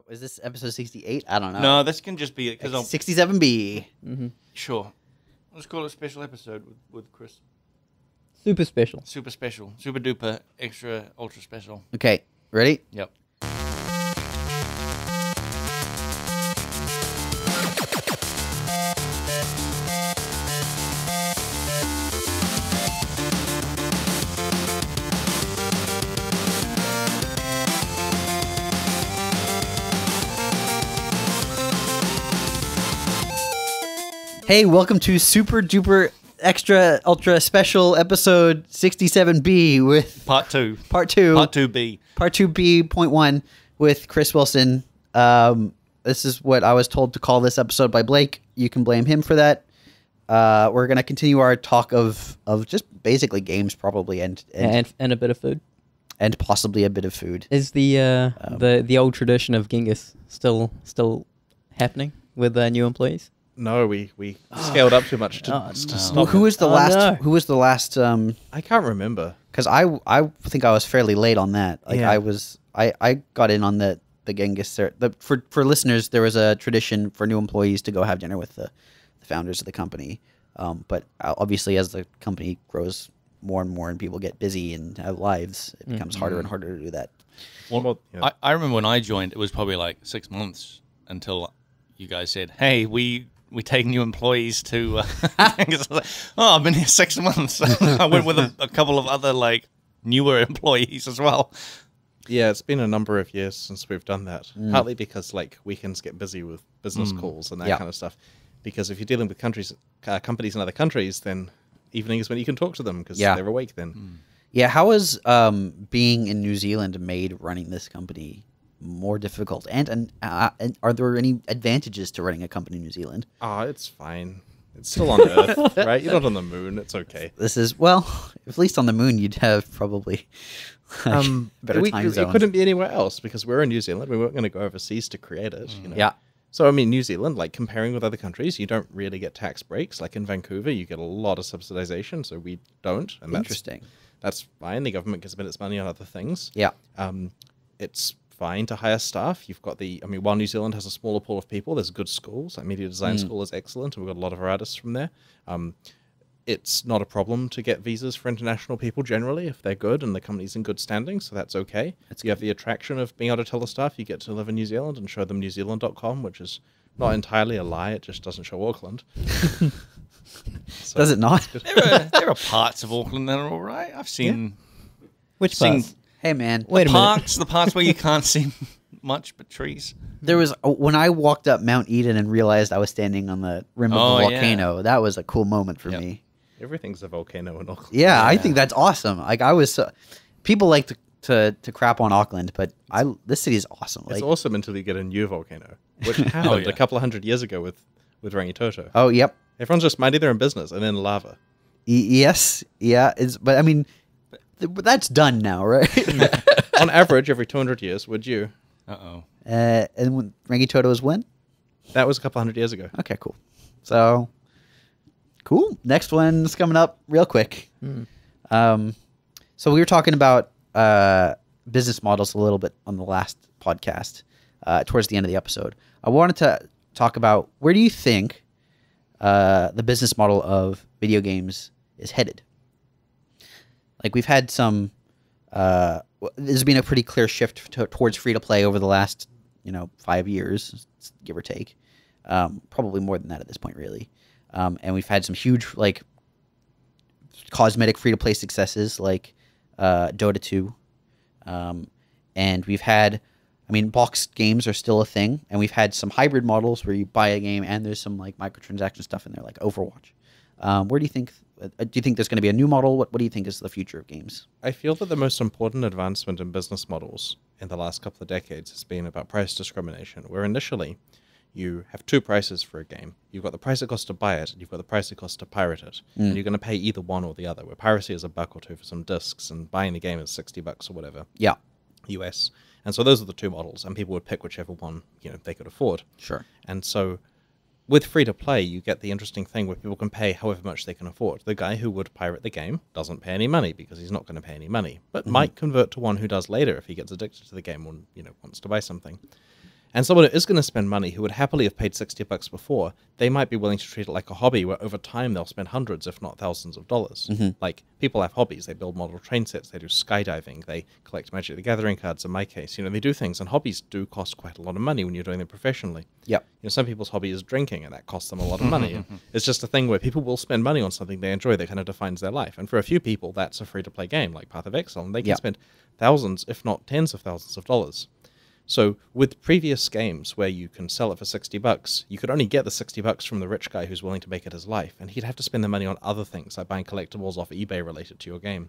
Is this episode 68? I don't know. No, this can just be it because 67B. Sure. Let's call it a special episode with Chris. Super special. Super special. Super duper extra ultra special. Okay, ready? Yep. Hey, welcome to Super Duper Extra Ultra Special Episode 67B with Part 2. Part 2. Part 2B. Part 2B.1 with Chris Wilson. This is what I was told to call this episode by Blake. You can blame him for that. We're going to continue our talk of just basically games probably and a bit of food. And possibly a bit of food. Is the old tradition of Genghis still happening with new employees? No, we scaled up too much to stop. Well, who was the last? No. Who was the last? I can't remember. Because I think I was fairly late on that. Like Yeah. I got in on the Genghis. For listeners, there was a tradition for new employees to go have dinner with the founders of the company. But obviously, as the company grows more and more, and people get busy and have lives, it becomes harder and harder to do that. Well, yeah. I remember when I joined, it was probably like 6 months until you guys said, "Hey, we take new employees to." I've been here 6 months. I went with a couple of other like newer employees as well. Yeah, it's been a number of years since we've done that. Partly because like weekends get busy with business calls and that kind of stuff. Because if you're dealing with companies in other countries, then evening is when you can talk to them because they're awake then. Yeah, how has being in New Zealand made running this company more difficult? And are there any advantages to running a company in New Zealand? It's fine. It's still on Earth, right? You're not on the moon. It's okay. This is, well, at least on the moon you'd have probably better time zones. It couldn't be anywhere else because we're in New Zealand. We weren't going to go overseas to create it. You know? Yeah. So, I mean, New Zealand, like comparing with other countries, you don't really get tax breaks. Like in Vancouver, you get a lot of subsidization, so we don't. And Interesting. That's fine. The government can spend its money on other things. Yeah. It's fine to hire staff. You've got while New Zealand has a smaller pool of people, there's good schools. Like Media Design School is excellent, and we've got a lot of our artists from there. It's not a problem to get visas for international people generally if they're good and the company's in good standing, so that's okay. You have the attraction of being able to tell the staff you get to live in New Zealand and show them newzealand.com, which is not entirely a lie, it just doesn't show Auckland. Does it not? There are parts of Auckland that are all right. I've seen Which parts? Hey, man. Wait a minute. the parts where you can't see much but trees. There was, when I walked up Mount Eden and realized I was standing on the rim of the volcano, that was a cool moment for me. Everything's a volcano in Auckland. Yeah, I think that's awesome. Like people like to crap on Auckland, but this city is awesome. It's awesome until you get a new volcano, which happened a couple of hundred years ago with Rangitoto. Oh, yep. Everyone's just minding their own business and then lava. Yes, yeah. But I mean, that's done now, right? On average, every 200 years, would you? Uh-oh. And when Rangitoto was when? That was a couple hundred years ago. Okay, cool. So, cool. Next one's coming up real quick. So we were talking about business models a little bit on the last podcast, towards the end of the episode. I wanted to talk about where do you think the business model of video games is headed? Like we've had some, there's been a pretty clear shift towards free-to-play over the last, 5 years, give or take. Probably more than that at this point, really. And we've had some huge, like, cosmetic free-to-play successes, like Dota 2. And we've had, box games are still a thing. And we've had some hybrid models where you buy a game and there's some, like, microtransaction stuff in there, like Overwatch. Where do you think there's going to be a new model? What do you think is the future of games? I feel that the most important advancement in business models in the last couple of decades has been about price discrimination, where initially you have two prices for a game. You've got the price it costs to buy it, and you've got the price it costs to pirate it. And you're going to pay either one or the other, where piracy is $1 or $2 for some discs, and buying the game is $60 or whatever. Yeah. US. And so those are the two models, and people would pick whichever one they could afford. Sure. And so with free-to-play, you get the interesting thing where people can pay however much they can afford. The guy who would pirate the game doesn't pay any money because he's not going to pay any money, but might convert to one who does later if he gets addicted to the game or wants to buy something. And someone who is going to spend money, who would happily have paid $60 before, they might be willing to treat it like a hobby where over time they'll spend hundreds, if not thousands of dollars. Like, people have hobbies. They build model train sets, they do skydiving, they collect Magic the Gathering cards, in my case. You know, they do things, and hobbies do cost quite a lot of money when you're doing them professionally. Yep. You know, some people's hobby is drinking, and that costs them a lot of money. It's just a thing where people will spend money on something they enjoy that kind of defines their life. And for a few people, that's a free-to-play game like Path of Exile, and they can spend thousands, if not tens of thousands of dollars. So with previous games where you can sell it for $60, you could only get the $60 from the rich guy who's willing to make it his life, and he'd have to spend the money on other things like buying collectibles off eBay related to your game.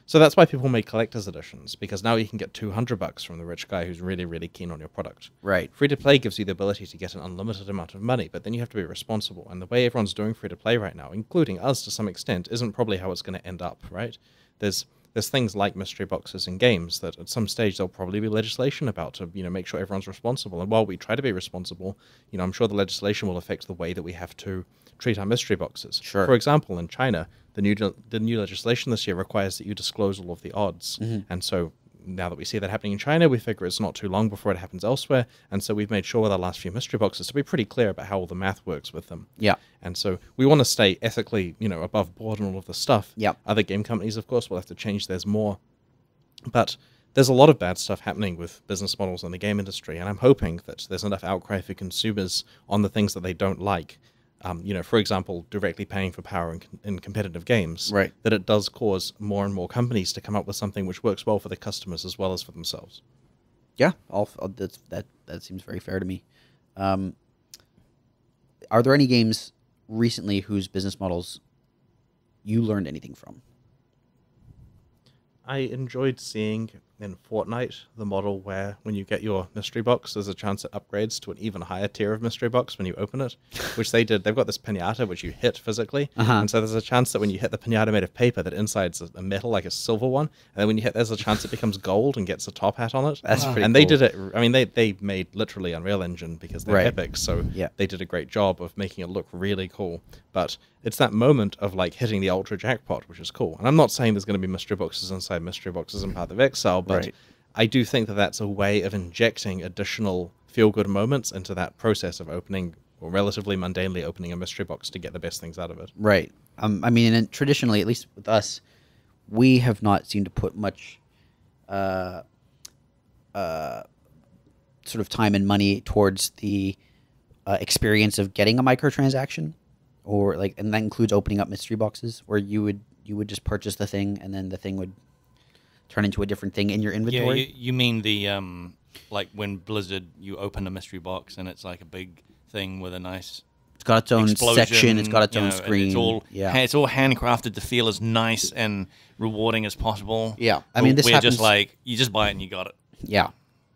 So that's why people made collector's editions, because now you can get $200 from the rich guy who's really, really keen on your product. Right. Free-to-play gives you the ability to get an unlimited amount of money, but then you have to be responsible, and the way everyone's doing free-to-play right now, including us to some extent, isn't probably how it's going to end up, right? There's things like mystery boxes in games that at some stage there'll probably be legislation about to, you know, make sure everyone's responsible. And while we try to be responsible, you know, I'm sure the legislation will affect the way that we have to treat our mystery boxes. Sure. For example, in China, the new legislation this year requires that you disclose all of the odds. And so now that we see that happening in China, we figure it's not too long before it happens elsewhere. And so we've made sure with our last few mystery boxes to be pretty clear about how all the math works with them. Yeah. And so we want to stay ethically, you know, above board and all of this stuff. Yep. Other game companies, of course, will have to change theirs more. But there's a lot of bad stuff happening with business models in the game industry, and I'm hoping that there's enough outcry for consumers on the things that they don't like. You know, for example, directly paying for power in competitive games, Right. that it does cause more and more companies to come up with something which works well for the customers as well as for themselves. Yeah, that seems very fair to me. Are there any games recently whose business models you learned anything from? I enjoyed seeing in Fortnite the model where when you get your mystery box, there's a chance it upgrades to an even higher tier of mystery box when you open it, which they did. They've got this pinata which you hit physically, and so there's a chance that when you hit the pinata made of paper, that inside's a metal, like a silver one, and then when you hit, there's a chance it becomes gold and gets a top hat on it. That's pretty And cool. they did it. I mean, they made literally Unreal Engine because they're Right. epic, so Yeah. they did a great job of making it look really cool. But it's that moment of like hitting the ultra jackpot, which is cool. And I'm not saying there's going to be mystery boxes inside mystery boxes in Path of Exile, but Right. I do think that that's a way of injecting additional feel-good moments into that process of opening, or relatively mundanely opening a mystery box to get the best things out of it. Right. I mean, and traditionally, at least with us, we have not seemed to put much sort of time and money towards the experience of getting a microtransaction, or like, and that includes opening up mystery boxes, where you would just purchase the thing, and then the thing would turn into a different thing in your Yeah, inventory. you mean the like when Blizzard, you open a mystery box and it's like a big thing with a nice It's got its own explosion, section. It's got its you own know, and screen. it's all handcrafted to feel as nice and rewarding as possible. Yeah. I mean, this we're happens- just like, you just buy it and you got it. Yeah.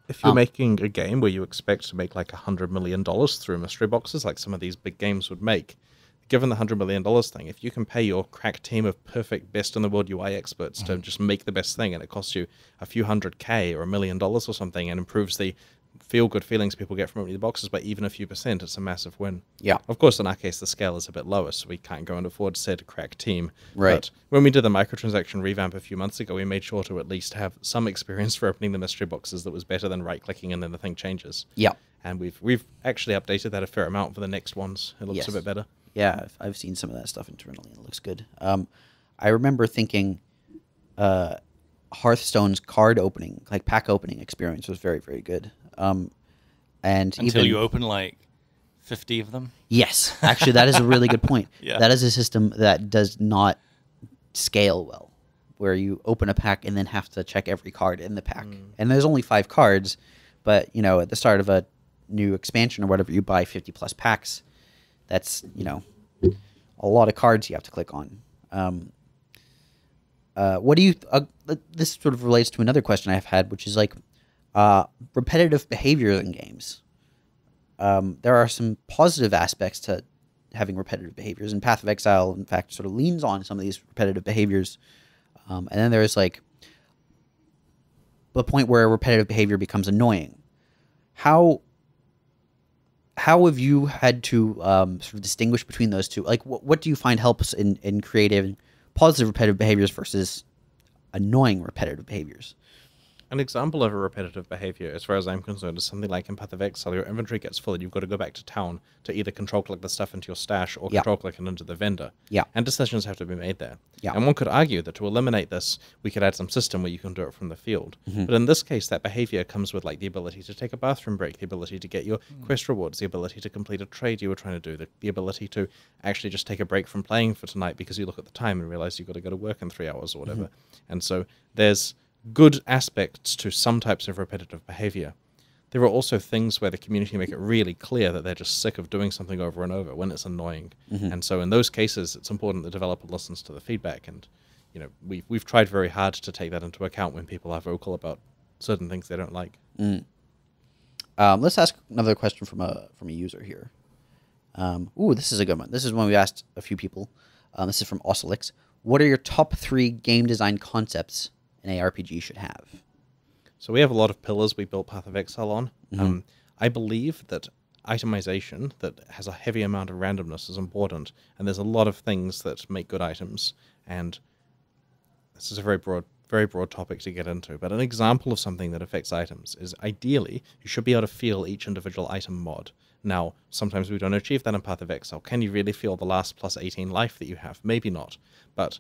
If you're making a game where you expect to make like $100 million through mystery boxes, like some of these big games would make, given the $100 million thing, if you can pay your crack team of perfect best-in-the-world UI experts to just make the best thing, and it costs you a few $100K or $1 million or something, and improves the feel-good feelings people get from opening the boxes by even a few percent, it's a massive win. Yeah. Of course, in our case, the scale is a bit lower, so we can't go and afford said crack team. Right. But when we did the microtransaction revamp a few months ago, we made sure to at least have some experience for opening the mystery boxes that was better than right-clicking and then the thing changes. Yeah. And we've actually updated that a fair amount for the next ones. It looks Yes. a bit better. Yeah, I've seen some of that stuff internally, and it looks good. I remember thinking Hearthstone's card opening, like pack opening experience, was very, very good. And Until even, you open like 50 of them. yes, actually, that is a really good point. Yeah. That is a system that does not scale well, where you open a pack and then have to check every card in the pack. And there's only 5 cards, but you know, at the start of a new expansion or whatever, you buy 50 plus packs. That's, you know, a lot of cards you have to click on. What do you? This sort of relates to another question I've had, which is like repetitive behavior in games. There are some positive aspects to having repetitive behaviors, and Path of Exile, in fact, sort of leans on some of these repetitive behaviors. And then there's like the point where repetitive behavior becomes annoying. How have you had to sort of distinguish between those two? Like, what do you find helps in creative positive repetitive behaviors versus annoying repetitive behaviors? An example of a repetitive behavior, as far as I'm concerned, is something like in Path of Exile. Your inventory gets full and you've got to go back to town to either control-click the stuff into your stash or control-click it into the vendor. Yeah. And decisions have to be made there. Yeah. And one could argue that to eliminate this, we could add some system where you can do it from the field. But in this case, that behavior comes with like the ability to take a bathroom break, the ability to get your quest rewards, the ability to complete a trade you were trying to do, the ability to actually just take a break from playing for tonight because you look at the time and realize you've got to go to work in 3 hours or whatever. And so there's good aspects to some types of repetitive behavior. There are also things where the community make it really clear that they're just sick of doing something over and over when it's annoying. And so in those cases, it's important the developer listens to the feedback. And you know, we've tried very hard to take that into account when people are vocal about certain things they don't like. Let's ask another question from a user here. This is a good one. This is one we asked a few people. This is from Ocelix. What are your top 3 game design concepts an ARPG should have? So we have a lot of pillars we built Path of Exile on. I believe that itemization that has a heavy amount of randomness is important, and there's a lot of things that make good items, and this is a very broad topic to get into, but an example of something that affects items is ideally you should be able to feel each individual item mod. Now, sometimes we don't achieve that in Path of Exile. Can you really feel the last plus 18 life that you have? Maybe not, but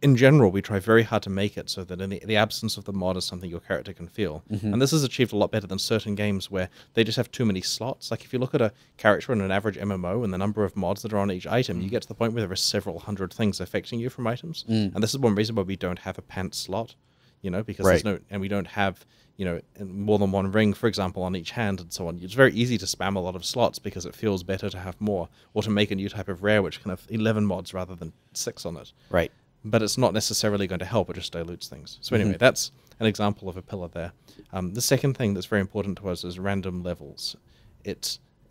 in general, we try very hard to make it so that in the absence of the mod is something your character can feel. And this is achieved a lot better than certain games where they just have too many slots. Like if you look at a character in an average MMO and the number of mods that are on each item, you get to the point where there are several hundred things affecting you from items. And this is one reason why we don't have a pants slot, you know, because there's no, and we don't have, you know, more than one ring, for example, on each hand and so on. It's very easy to spam a lot of slots because it feels better to have more, or to make a new type of rare which can have 11 mods rather than 6 on it. Right. But it's not necessarily going to help, it just dilutes things. So anyway, that's an example of a pillar there. The second thing that's very important to us is random levels.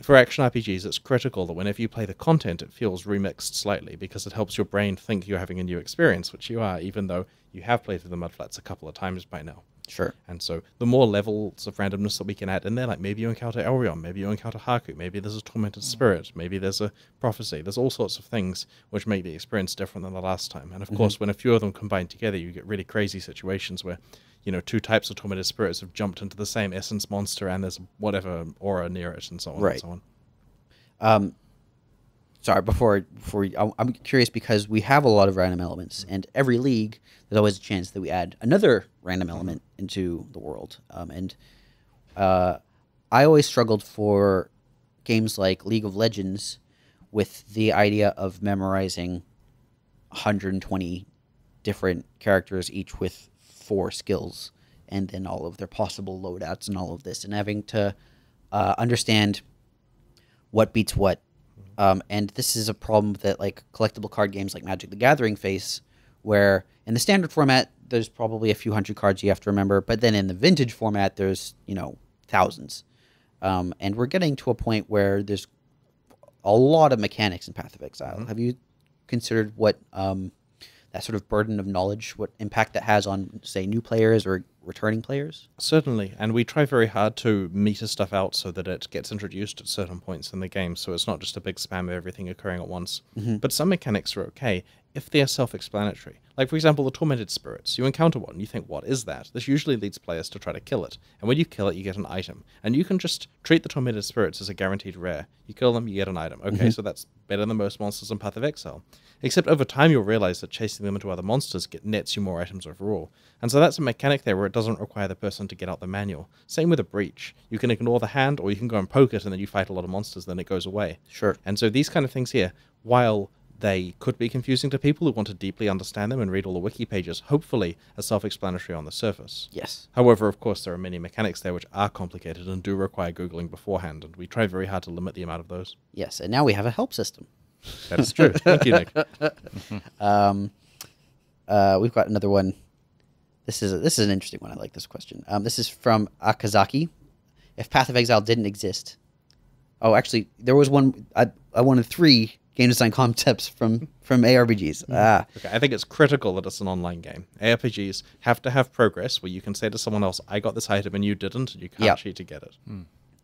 For action RPGs, it's critical that whenever you play the content, it feels remixed slightly, because it helps your brain think you're having a new experience, which you are, even though you have played through the Mudflats a couple of times by now. Sure. And so the more levels of randomness that we can add in there, like maybe you encounter Elrion, maybe you encounter Haku, maybe there's a tormented spirit, maybe there's a prophecy. There's all sorts of things which make the experience different than the last time. And of course, when a few of them combine together, you get really crazy situations where, you know, 2 types of tormented spirits have jumped into the same essence monster and there's whatever aura near it and so on and so on. Sorry, before I'm curious because we have a lot of random elements, and every league there's always a chance that we add another random element into the world. I always struggled for games like League of Legends with the idea of memorizing 120 different characters, each with 4 skills, and then all of their possible loadouts and all of this, and having to understand what beats what. And this is a problem that like collectible card games like Magic the Gathering face, where in the standard format, there's probably a few hundred cards you have to remember, but then in the vintage format, there's, you know, thousands. And we're getting to a point where there's a lot of mechanics in Path of Exile. Have you considered what that sort of burden of knowledge, what impact that has on, say, new players or returning players? Certainly, and we try very hard to meter stuff out so that it gets introduced at certain points in the game, so it's not just a big spam of everything occurring at once. But some mechanics are okay if they are self-explanatory. Like, for example, the Tormented Spirits. You encounter one, and you think, what is that? This usually leads players to try to kill it. And when you kill it, you get an item. And you can just treat the Tormented Spirits as a guaranteed rare. You kill them, you get an item. Okay, so that's better than most monsters in Path of Exile. Except over time, you'll realize that chasing them into other monsters nets you more items overall. And so that's a mechanic there where it doesn't require the person to get out the manual. Same with a Breach. You can ignore the hand, or you can go and poke it, and then you fight a lot of monsters, then it goes away. Sure. And so these kind of things here, while they could be confusing to people who want to deeply understand them and read all the wiki pages, hopefully are self-explanatory on the surface. Yes. However, of course, there are many mechanics there which are complicated and do require Googling beforehand, and we try very hard to limit the amount of those. Yes, and now we have a help system. That is true. Thank you, Nick. We've got another one. This is an interesting one. I like this question. This is from Akazaki. If Path of Exile didn't exist... Oh, actually, there was one... I wanted 3 game design concepts from ARPGs. Okay, I think it's critical that it's an online game. ARPGs have to have progress where you can say to someone else, I got this item and you didn't, and you can't cheat to get it.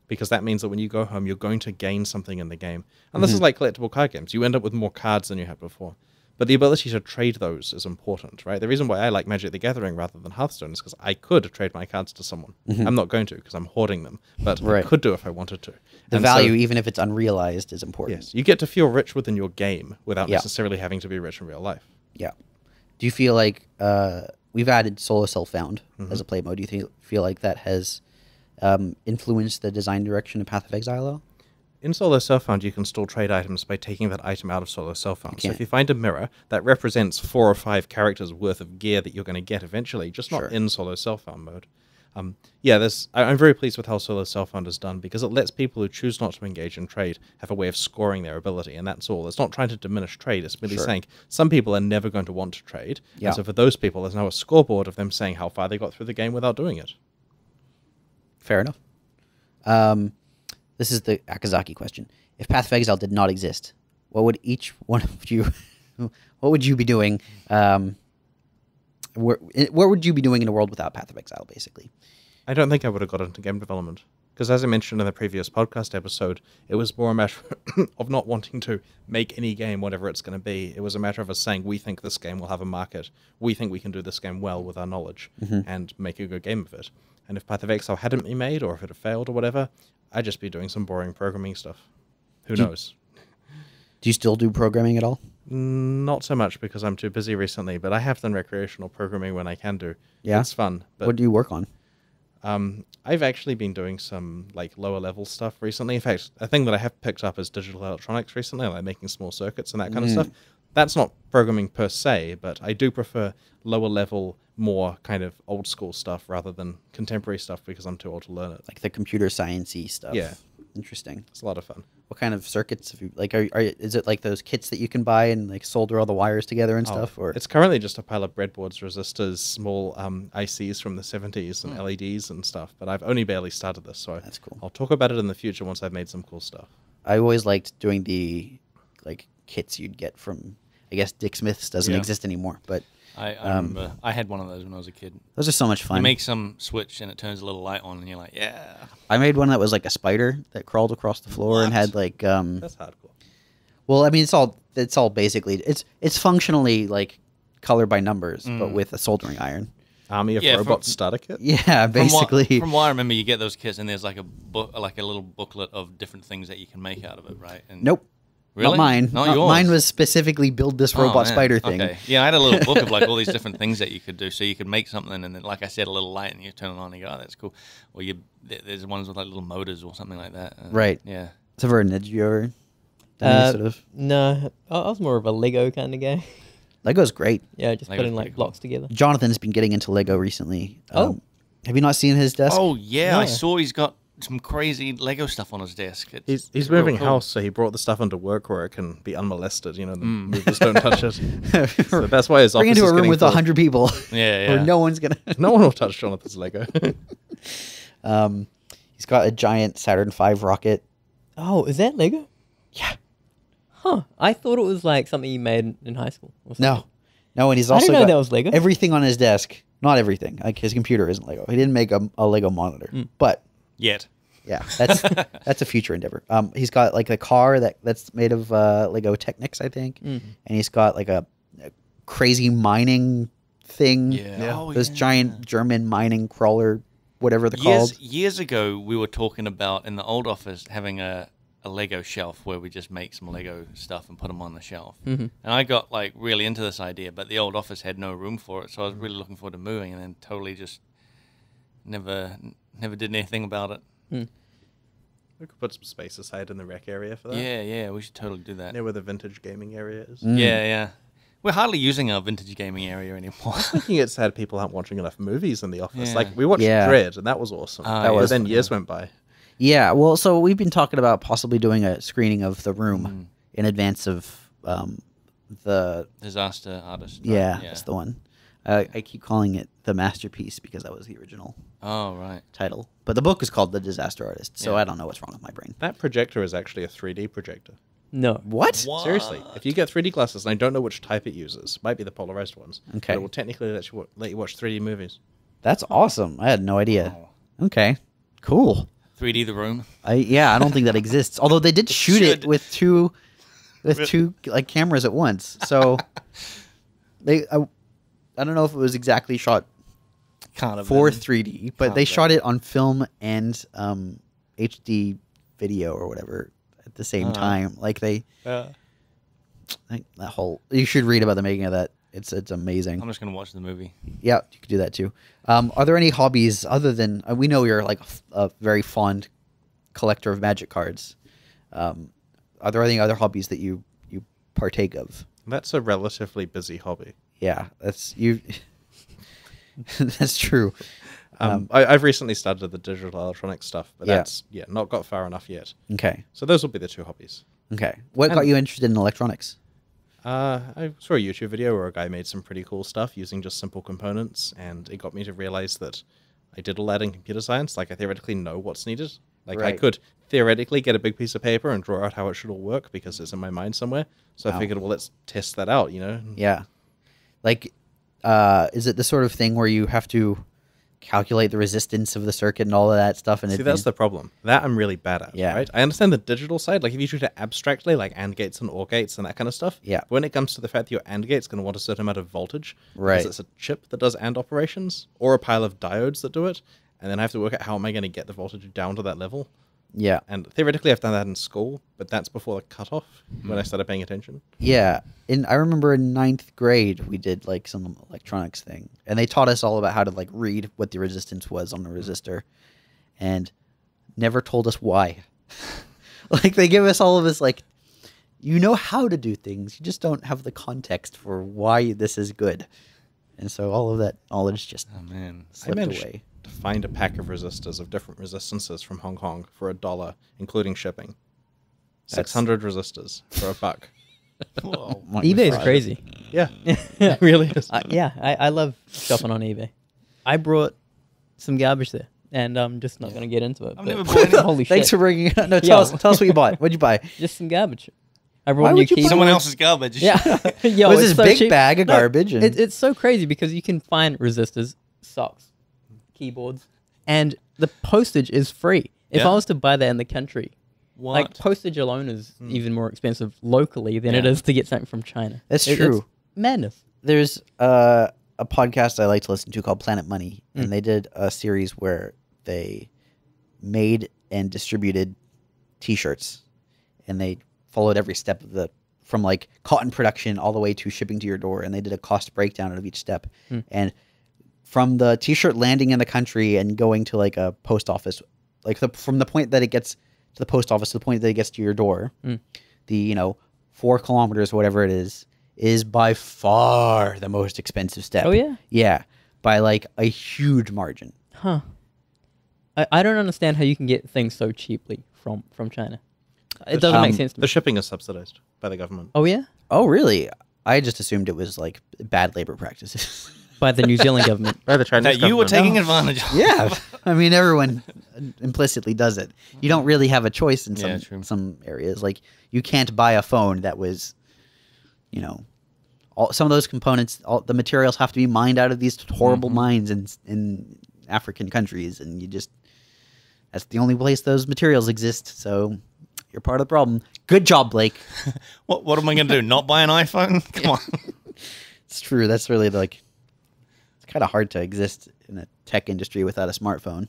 Because that means that when you go home, you're going to gain something in the game. And this is like collectible card games. You end up with more cards than you had before. But the ability to trade those is important, right? The reason why I like Magic the Gathering rather than Hearthstone is because I could trade my cards to someone. I'm not going to because I'm hoarding them, but I could do if I wanted to. The And value, so, even if it's unrealized, is important. yes, you get to feel rich within your game without necessarily having to be rich in real life. Yeah. Do you feel like we've added Solo Self-Found as a play mode? Do you feel like that has influenced the design direction of Path of Exile, though? In Solo Self-Found, you can still trade items by taking that item out of Solo Self-Found. So can. if you find a mirror, that represents 4 or 5 characters worth of gear that you're going to get eventually, just not in Solo Self-Found mode. I'm very pleased with how Solo Self-Found is done because it lets people who choose not to engage in trade have a way of scoring their ability, and that's all. It's not trying to diminish trade. It's merely saying some people are never going to want to trade. Yeah. And so for those people, there's now a scoreboard of them saying how far they got through the game without doing it. Fair enough. This is the Akazaki question. If Path of Exile did not exist, what would each one of you, what would you be doing? What would you be doing in a world without Path of Exile, basically? I don't think I would have got into game development. Because as I mentioned in the previous podcast episode, it was more a matter of not wanting to make any game, whatever it's going to be. It was a matter of us saying, we think this game will have a market. We think we can do this game well with our knowledge and make a good game of it. And if Path of Exile hadn't been made, or if it had failed or whatever, I'd just be doing some boring programming stuff. Who knows? Do you still do programming at all? Not so much because I'm too busy recently, but I have done recreational programming when I can do. Yeah? It's fun. But What do you work on? I've actually been doing some like lower level stuff recently. In fact, a thing that I have picked up is digital electronics recently, like making small circuits and that kind of stuff. That's not programming per se, but I do prefer lower level, more kind of old school stuff rather than contemporary stuff because I'm too old to learn it. Like the computer science-y stuff? Yeah. Interesting. It's a lot of fun. What kind of circuits have you, like, is it like those kits that you can buy and like solder all the wires together and stuff? Or It's currently just a pile of breadboards, resistors, small ICs from the 70s and LEDs and stuff, but I've only barely started this, so That's cool. I'll talk about it in the future once I've made some cool stuff. I always liked doing the like kits you'd get from, I guess Dick Smith's doesn't exist anymore, but I remember I had one of those when I was a kid. those are so much fun. You make some switch and it turns a little light on, and you're like, yeah. I made one that was like a spider that crawled across the floor and had like That's hardcore. well, I mean it's all basically it's functionally like color by numbers, but with a soldering iron. Army of Yeah, Robots starter kit? Yeah, basically. From what I remember, you get those kits, and there's like a book, like a little booklet of different things that you can make out of it, right? And Nope. Really? Not mine. Not yours? Mine was specifically build this robot man. spider thing. Okay. Yeah, I had a little book of like all these different things that you could do. So you could make something, and then, like I said, a little light, and you turn it on, and you go, "Oh, that's cool." Or there's ones with like little motors or something like that. Right. Yeah. So, Vernon, did you ever done any sort of No, I was more of a Lego kind of guy. Lego's great. Yeah, just Lego's putting pretty like cool. blocks together. Jonathan's been getting into Lego recently. Oh. Have you not seen his desk? Oh yeah, I Yeah. saw he's got some crazy Lego stuff on his desk. He's it's moving real cool. house, so he brought the stuff into work where it can be unmolested. You know, the movers don't touch it. So that's why his office Bring into is a room getting with full. 100 people. Yeah, Where yeah. no one's gonna. No one will touch Jonathan's Lego. He's got a giant Saturn V rocket. Oh, is that Lego? Yeah. Huh. I thought it was like something you made in high school. Or something. No, and he's I also didn't know got that was Lego. everything on his desk. Not everything. Like his computer isn't Lego. He didn't make a Lego monitor, but Yet. yeah, that's a future endeavor. He's got like a car that's made of Lego Technics, I think, and he's got like a crazy mining thing. Yeah. Oh, Those yeah. giant German mining crawler, whatever they're called. Years ago, we were talking about in the old office having a Lego shelf where we just make some Lego stuff and put them on the shelf. And I got like really into this idea, but the old office had no room for it, so I was really looking forward to moving, and then totally just never did anything about it. We could put some space aside in the rec area for that. Yeah, we should totally do that. Near where the vintage gaming area is. Yeah. We're hardly using our vintage gaming area anymore. Thinking it's sad people aren't watching enough movies in the office. Yeah. Like we watched Yeah. Dread, and that was awesome. That But was then fun, years went by. Yeah, well, so we've been talking about possibly doing a screening of The Room in advance of the Disaster artist. right? yeah, that's the one. I keep calling it The Masterpiece because that was the original Oh, right. title, but the book is called The Disaster Artist. So Yeah. I don't know what's wrong with my brain. That projector is actually a 3D projector. No. What? Seriously, if you get 3D glasses, and I don't know which type it uses, might be the polarized ones. Okay. But it will technically let you watch 3D movies. That's awesome. I had no idea. Okay, cool. 3D The Room. I don't think that exists. Although they did shoot it should. with two with two like cameras at once. So I don't know if it was exactly shot Can't have for been. 3D, but Can't they be. shot it on film and HD video or whatever at the same time. Like they, like that whole. You should read about the making of that. It's amazing. I'm just gonna watch the movie. Yeah, you could do that too. Are there any hobbies other than we know you're like a very fond collector of Magic cards? Are there any other hobbies that you partake of? That's a relatively busy hobby. Yeah, that's you. That's true. I've recently started the digital electronics stuff, but Yeah. that's not got far enough yet. Okay. So those will be the two hobbies. Okay. What got you interested in electronics? I saw a YouTube video where a guy made some pretty cool stuff using just simple components, and it got me to realize that I did all that in computer science. Like, I theoretically know what's needed. Like, I Right. could theoretically get a big piece of paper and draw out how it should all work because it's in my mind somewhere. So Wow. I figured, well, let's test that out, you know? Yeah. Like, is it the sort of thing where you have to calculate the resistance of the circuit and all of that stuff? And See, that's the problem. That I'm really bad at, Yeah. right? I understand the digital side. Like, if you treat it abstractly, like AND gates and OR gates and that kind of stuff. Yeah. But when it comes to the fact that your AND gate's going to want a certain amount of voltage, Right. because it's a chip that does AND operations, or a pile of diodes that do it, and then I have to work out how am I going to get the voltage down to that level. Yeah. And theoretically, I've done that in school, but that's before the cutoff when I started paying attention. Yeah. I remember in 9th grade, we did like some electronics thing, and they taught us all about how to like read what the resistance was on the resistor, and never told us why. Like they give us all of this like, you know how to do things, you just don't have the context for why this is good, and so all of that knowledge just Oh man. slipped managed away. to find a pack of resistors of different resistances from Hong Kong for $1, including shipping. That's- 600 resistors for $1. Whoa. eBay is crazy. Yeah, it really is. I love shopping on eBay. I brought some garbage there, and I'm just not going to get into it. I've but never bought any- holy shit. Thanks for bringing it up. No, Yeah. tell us what you bought. What'd you buy? Just some garbage. I brought Why new would you put keyboards. Someone else's garbage. Yeah. Yo, Was it's this so big cheap. bag of No, garbage? And It's so crazy because you can find resistors, socks, keyboards, and the postage is free. If Yeah. I was to buy that in the country, What? like postage alone is even more expensive locally than it Yeah. is to get something from China. That's It's true. madness. There's a podcast I like to listen to called Planet Money, Mm. and they did a series where they made and distributed T-shirts, and they followed every step of from like cotton production all the way to shipping to your door, and they did a cost breakdown of each step. Mm. And from the T-shirt landing in the country and going to like a post office, like from the point that it gets to the post office to the point that it gets to your door, Mm. the 4 kilometers or whatever it is by far the most expensive step. Oh, yeah? Yeah, by like a huge margin. Huh. I don't understand how you can get things so cheaply from China. It doesn't make sense to The me. shipping is subsidized by the government. Oh, yeah? Oh, really? I just assumed it was like bad labor practices. By the New Zealand government. By the Chinese that you were government. taking advantage of. Yeah, I mean everyone implicitly does it. You don't really have a choice in Yeah, true. some areas. Like you can't buy a phone that was, some of those components, all the materials have to be mined out of these horrible mines in African countries, and that's the only place those materials exist. So you're part of the problem. Good job, Blake. What am I going to do? Not buy an iPhone? Come on. It's true. That's really like it's kind of hard to exist in the tech industry without a smartphone.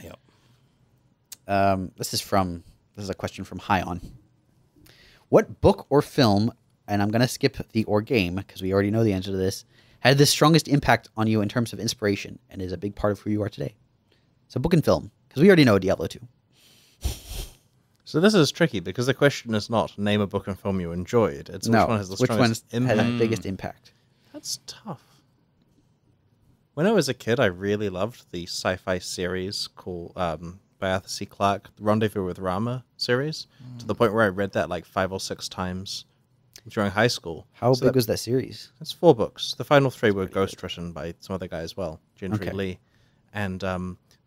Yep. This is a question from Hion. What book or film, and I'm going to skip the or game because we already know the answer to this, had the strongest impact on you in terms of inspiration and is a big part of who you are today? So book and film, because we already know Diablo 2. So this is tricky because the question is not name a book and film you enjoyed. It's which one has the which strongest one's had impact. the biggest impact? That's tough. When I was a kid, I really loved the sci-fi series called by Arthur C. Clarke, the Rendezvous with Rama series, to the point where I read that like 5 or 6 times during high school. How So big was that series? It's 4 books. The final 3 were ghost written by some other guy as well, Gendry Okay. Lee. And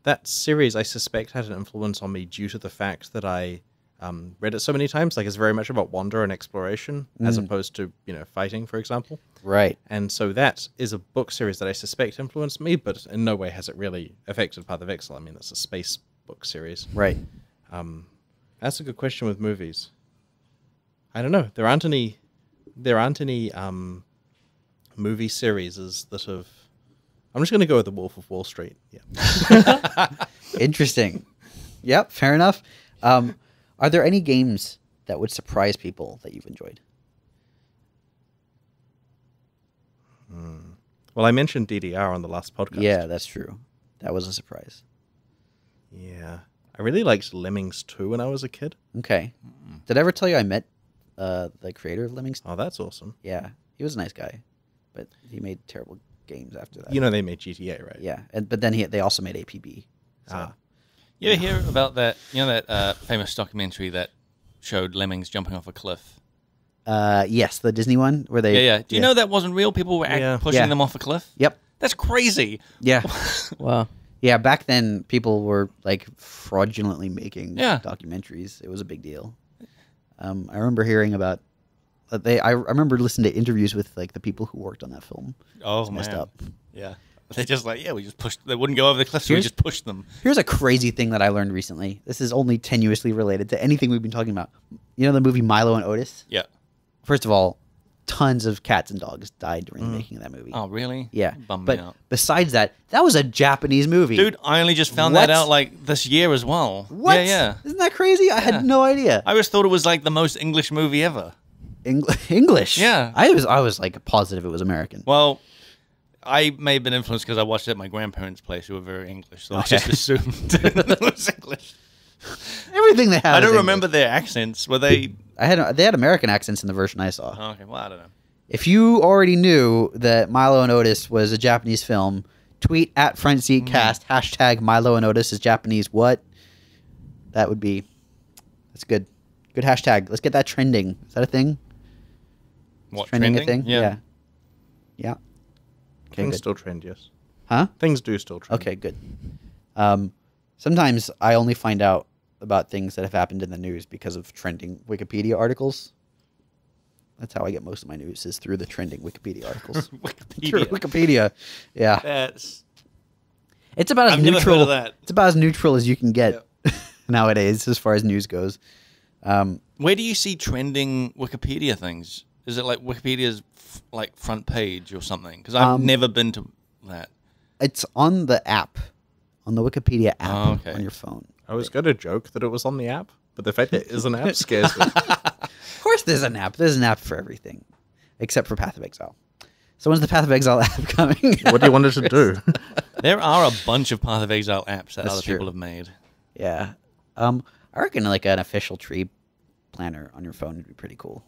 that series, I suspect, had an influence on me due to the fact that I read it so many times. Like, it's very much about wonder and exploration, as opposed to, fighting, for example. Right. And so that is a book series that I suspect influenced me, but in no way has it really affected Path of Exile. I mean, it's a space book series. Right. That's a good question with movies. I don't know. There aren't any movie series that have. I'm just going to go with The Wolf of Wall Street. Yeah. Interesting. Yep, fair enough. Are there any games that would surprise people that you've enjoyed? Well, I mentioned DDR on the last podcast. Yeah, that's true. That was a surprise. Yeah. I really liked Lemmings 2 when I was a kid. Okay. Did I ever tell you I met the creator of Lemmings? Oh, that's awesome. Yeah, he was a nice guy, but he made terrible games after that. You know they made GTA, right? Yeah, but then they also made APB. So. You ever hear about that? You know that famous documentary that showed lemmings jumping off a cliff? Yes, the Disney one where they. Yeah. Do you know that wasn't real? People were pushing Yeah. them off a cliff? Yep. That's crazy. Yeah. Wow. Yeah. Back then, people were like fraudulently making Yeah. documentaries. It was a big deal. I remember hearing about. I remember listening to interviews with like the people who worked on that film. Oh, It's messed man. up. Yeah. They're just like, we just pushed. They wouldn't go over the cliff, so we Here's- just pushed them. Here's a crazy thing that I learned recently. This is only tenuously related to anything we've been talking about. You know the movie Milo and Otis? Yeah. First of all, tons of cats and dogs died during the making of that movie. Oh, really? Yeah. Bummed But me out. besides that was a Japanese movie. Dude, I only just found What? that out like this year as well. What? Yeah, yeah. Isn't that crazy? I Yeah. had no idea. I always thought it was like the most English movie ever. English. Yeah. I was like positive it was American. Well, I may have been influenced because I watched it at my grandparents' place, who were very English, so Okay. I just assumed it was English. Everything they had. I was don't English. remember their accents. Were they? They had American accents in the version I saw. Oh, okay, well, I don't know. If you already knew that Milo and Otis was a Japanese film, tweet at Front Seat Cast hashtag Milo and Otis is Japanese. What? That would be. That's good. Good hashtag. Let's get that trending. Is that a thing? What, Trending a thing? Yeah. Yeah. Okay, Things good. still trend, yes. Huh? Things do still trend. Okay, good. Sometimes I only find out about things that have happened in the news because of trending Wikipedia articles. That's how I get most of my news, is through the trending Wikipedia articles. Through Wikipedia. Wikipedia. Yeah. That's. It's about as I've never neutral. heard of that. It's about as neutral as you can get nowadays, as far as news goes. Where do you see trending Wikipedia things? Is it like Wikipedia's like front page or something? Because I've never been to that. It's on the app, on the Wikipedia app Oh, okay. on your phone. I was going to joke that it was on the app, but the fact that it is an app scares me. Of course, there's an app. There's an app for everything, except for Path of Exile. So when's the Path of Exile app coming? What do you want it to do? There are a bunch of Path of Exile apps that That's other true. people have made. Yeah. I reckon like an official tree planner on your phone would be pretty cool.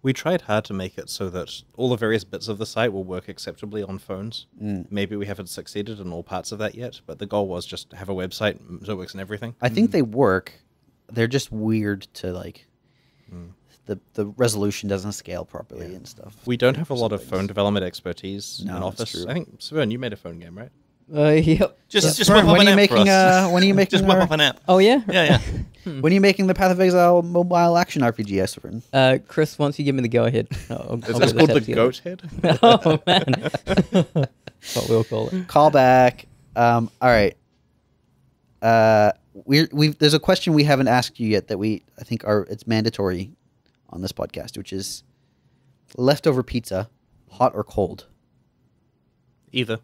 We tried hard to make it so that all the various bits of the site will work acceptably on phones. Maybe we haven't succeeded in all parts of that yet, but the goal was just to have a website so it works in everything. I think they work. They're just weird to like. The resolution doesn't scale properly and stuff. We don't have a lot of phone development expertise No, in that's Office. true. I think, Svern, you made a phone game, right? Yep. Just Vern, whip up when an are you app for making us. when are you making Just whip our- up an app. Oh yeah. Yeah, yeah. when are you making the Path of Exile mobile action RPG, Vern? Chris, once you give me the go ahead, I'll Is get this called the steps goat head? together. Oh man, that's what we'll call it. Call back. All right. There's a question we haven't asked you yet that I think it's mandatory on this podcast, which is leftover pizza, hot or cold? Either.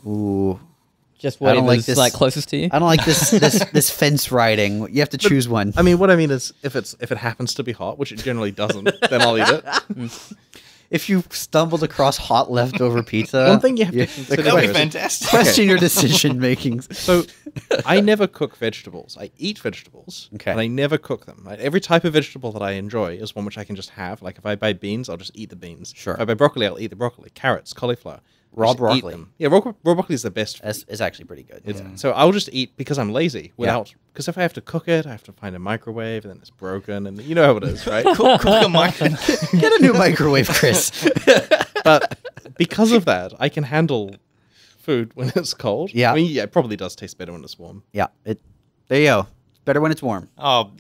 Ooh, Just I don't like whatever's this- like closest to you. I don't like this fence riding. You have to choose one. I mean, what I mean is, if it happens to be hot, which it generally doesn't, then I'll eat it. If you stumbled across hot leftover pizza, One thing you have to consider That would be is- fantastic. question your decision making. So, I never cook vegetables. I eat vegetables, Okay. and I never cook them. Every type of vegetable that I enjoy is one which I can just have. Like if I buy beans, I'll just eat the beans. Sure. If I buy broccoli, I'll eat the broccoli. Carrots, cauliflower. I'll Raw just eat broccoli. them. Yeah, raw broccoli is the best. It's actually pretty good. It's- Yeah. So I'll just eat because I'm lazy. Because if I have to cook it, I have to find a microwave, and then it's broken, and you know how it is, right? Cook a microwave. Get a new microwave, Chris. But because of that, I can handle food when it's cold. Yeah. I mean, yeah, it probably does taste better when it's warm. Yeah, there you go. It's better when it's warm. Oh,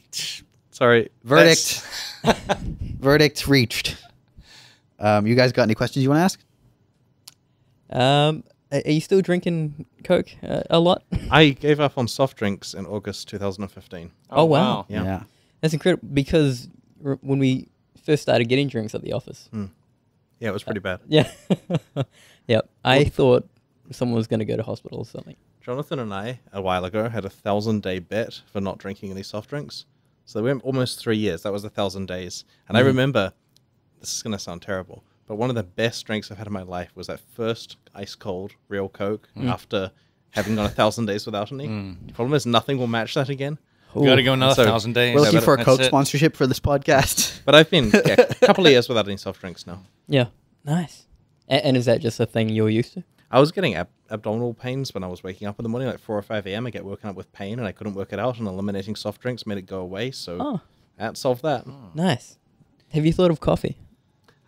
Sorry. Verdict. Verdict reached. You guys got any questions you want to ask? Are you still drinking Coke a lot? I gave up on soft drinks in August 2015. Oh, wow. Yeah. That's incredible because when we first started getting drinks at the office. Yeah, it was pretty bad. Yeah. Yep. I thought someone was going to go to hospital or something. Jonathan and I, a while ago, had a 1,000-day bet for not drinking any soft drinks. So we went almost 3 years. That was 1,000 days. And I remember, this is going to sound terrible, but one of the best drinks I've had in my life was that first ice cold real Coke after having gone 1,000 days without any. The problem is nothing will match that again. You got to go another So, 1,000 days. We're looking for a That's Coke it. sponsorship for this podcast. But I've been a couple of years without any soft drinks now. Yeah. Nice. And is that just a thing you're used to? I was getting abdominal pains when I was waking up in the morning, like 4 or 5 a.m. I get woken up with pain, and I couldn't work it out, and eliminating soft drinks made it go away, so that solved that. Nice. Have you thought of coffee?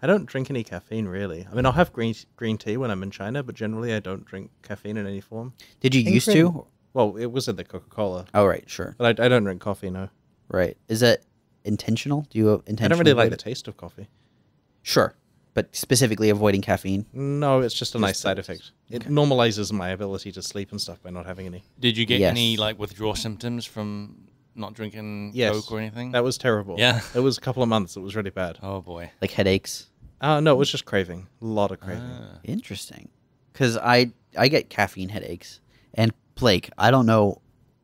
I don't drink any caffeine, really. I mean, I'll have green tea when I'm in China, but generally I don't drink caffeine in any form. Did you used to? Incredible. Well, it was in the Coca-Cola, Oh, right, sure. but I don't drink coffee, no. Right. Is that intentional? Do you intentionally? I don't really like avoid the it? taste of coffee. Sure, but specifically avoiding caffeine. No, it's just a nice side effect. It normalizes my ability to sleep and stuff by not having any. Did you get Yes. any like withdrawal symptoms from not drinking Yes. Coke or anything? That was terrible. Yeah. It was a couple of months. It was really bad. Oh boy. Like headaches. No, it was just craving. A lot of craving. Interesting. Because I get caffeine headaches. And Blake, I don't know.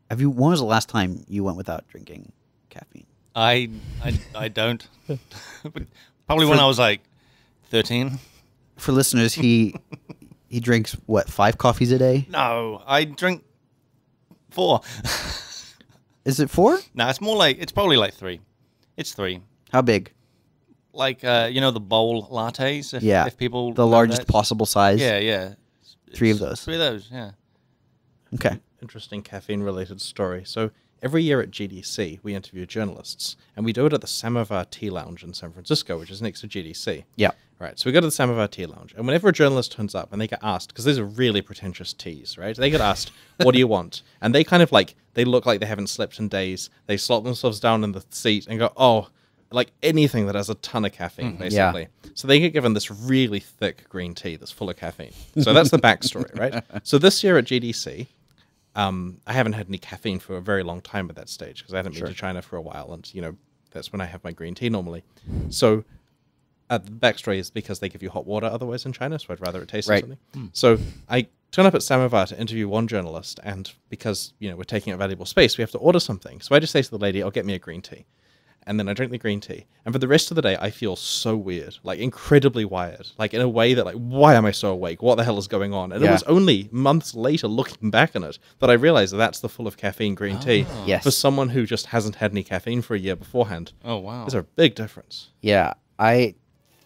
When was the last time you went without drinking caffeine? I don't. But probably when I was like 13. For listeners, he drinks what, 5 coffees a day? No, I drink 4. Is it 4? No, it's probably like 3. It's 3. How big? Like the bowl lattes. If people the know largest that. possible size. Yeah. 3 of those. 3 of those. Yeah. Okay. Interesting caffeine-related story. So every year at GDC, we interview journalists, and we do it at the Samovar Tea Lounge in San Francisco, which is next to GDC. Yeah. Right, so we go to the Samovar Tea Lounge, and whenever a journalist turns up and they get asked, because these are really pretentious teas, right? They get asked, what do you want? And they kind of they look like they haven't slept in days. They slot themselves down in the seat and go, oh, like anything that has a ton of caffeine, basically. So they get given this really thick green tea that's full of caffeine. So that's the backstory, right? So this year at GDC, I haven't had any caffeine for a very long time at that stage, because I hadn't been to China for a while, and, that's when I have my green tea normally. So the backstory is because they give you hot water otherwise in China, so I'd rather it taste like something. So I turn up at Samovar to interview one journalist, and because, we're taking up valuable space, we have to order something. So I just say to the lady, "Oh, get me a green tea." And then I drink the green tea. And for the rest of the day, I feel so weird, like incredibly wired, like in a way that, like, why am I so awake? What the hell is going on? And it was only months later, looking back on it, that I realized that that's the full of caffeine green tea. Yes. For someone who just hasn't had any caffeine for a year beforehand. Oh wow. There's a big difference. Yeah. I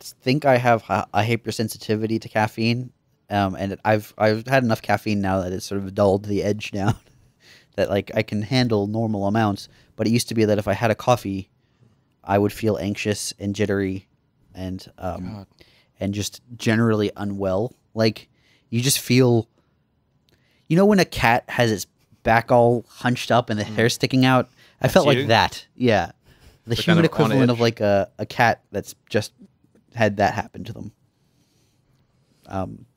think I have a hypersensitivity to caffeine. And I've had enough caffeine now that it's sort of dulled the edge down that, like, I can handle normal amounts. But it used to be that if I had a coffee, I would feel anxious and jittery and just generally unwell. Like, you just feel, when a cat has its back all hunched up and the hair sticking out? I felt you? like that. Yeah. The They're human kind of on equivalent of edge. like a cat that's just had that happen to them.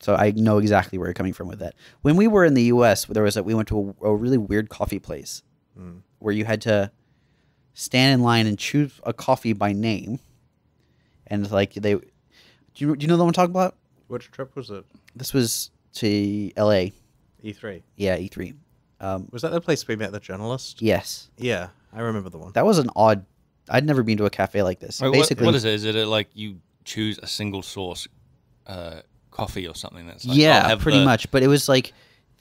So I know exactly where you're coming from with that. When we were in the U.S., we went to a really weird coffee place where you had to stand in line and choose a coffee by name, and like do you know the one I'm talking about? Which trip was it? This was to L.A. E3. Yeah, E3. Was that the place we met the journalist? Yes, Yeah, I remember the one. that was an odd. I'd never been to a cafe like this. Wait, Basically, what is it? Is it like you choose a single source coffee or something? That's like, Yeah, I'll have pretty the- much. But it was like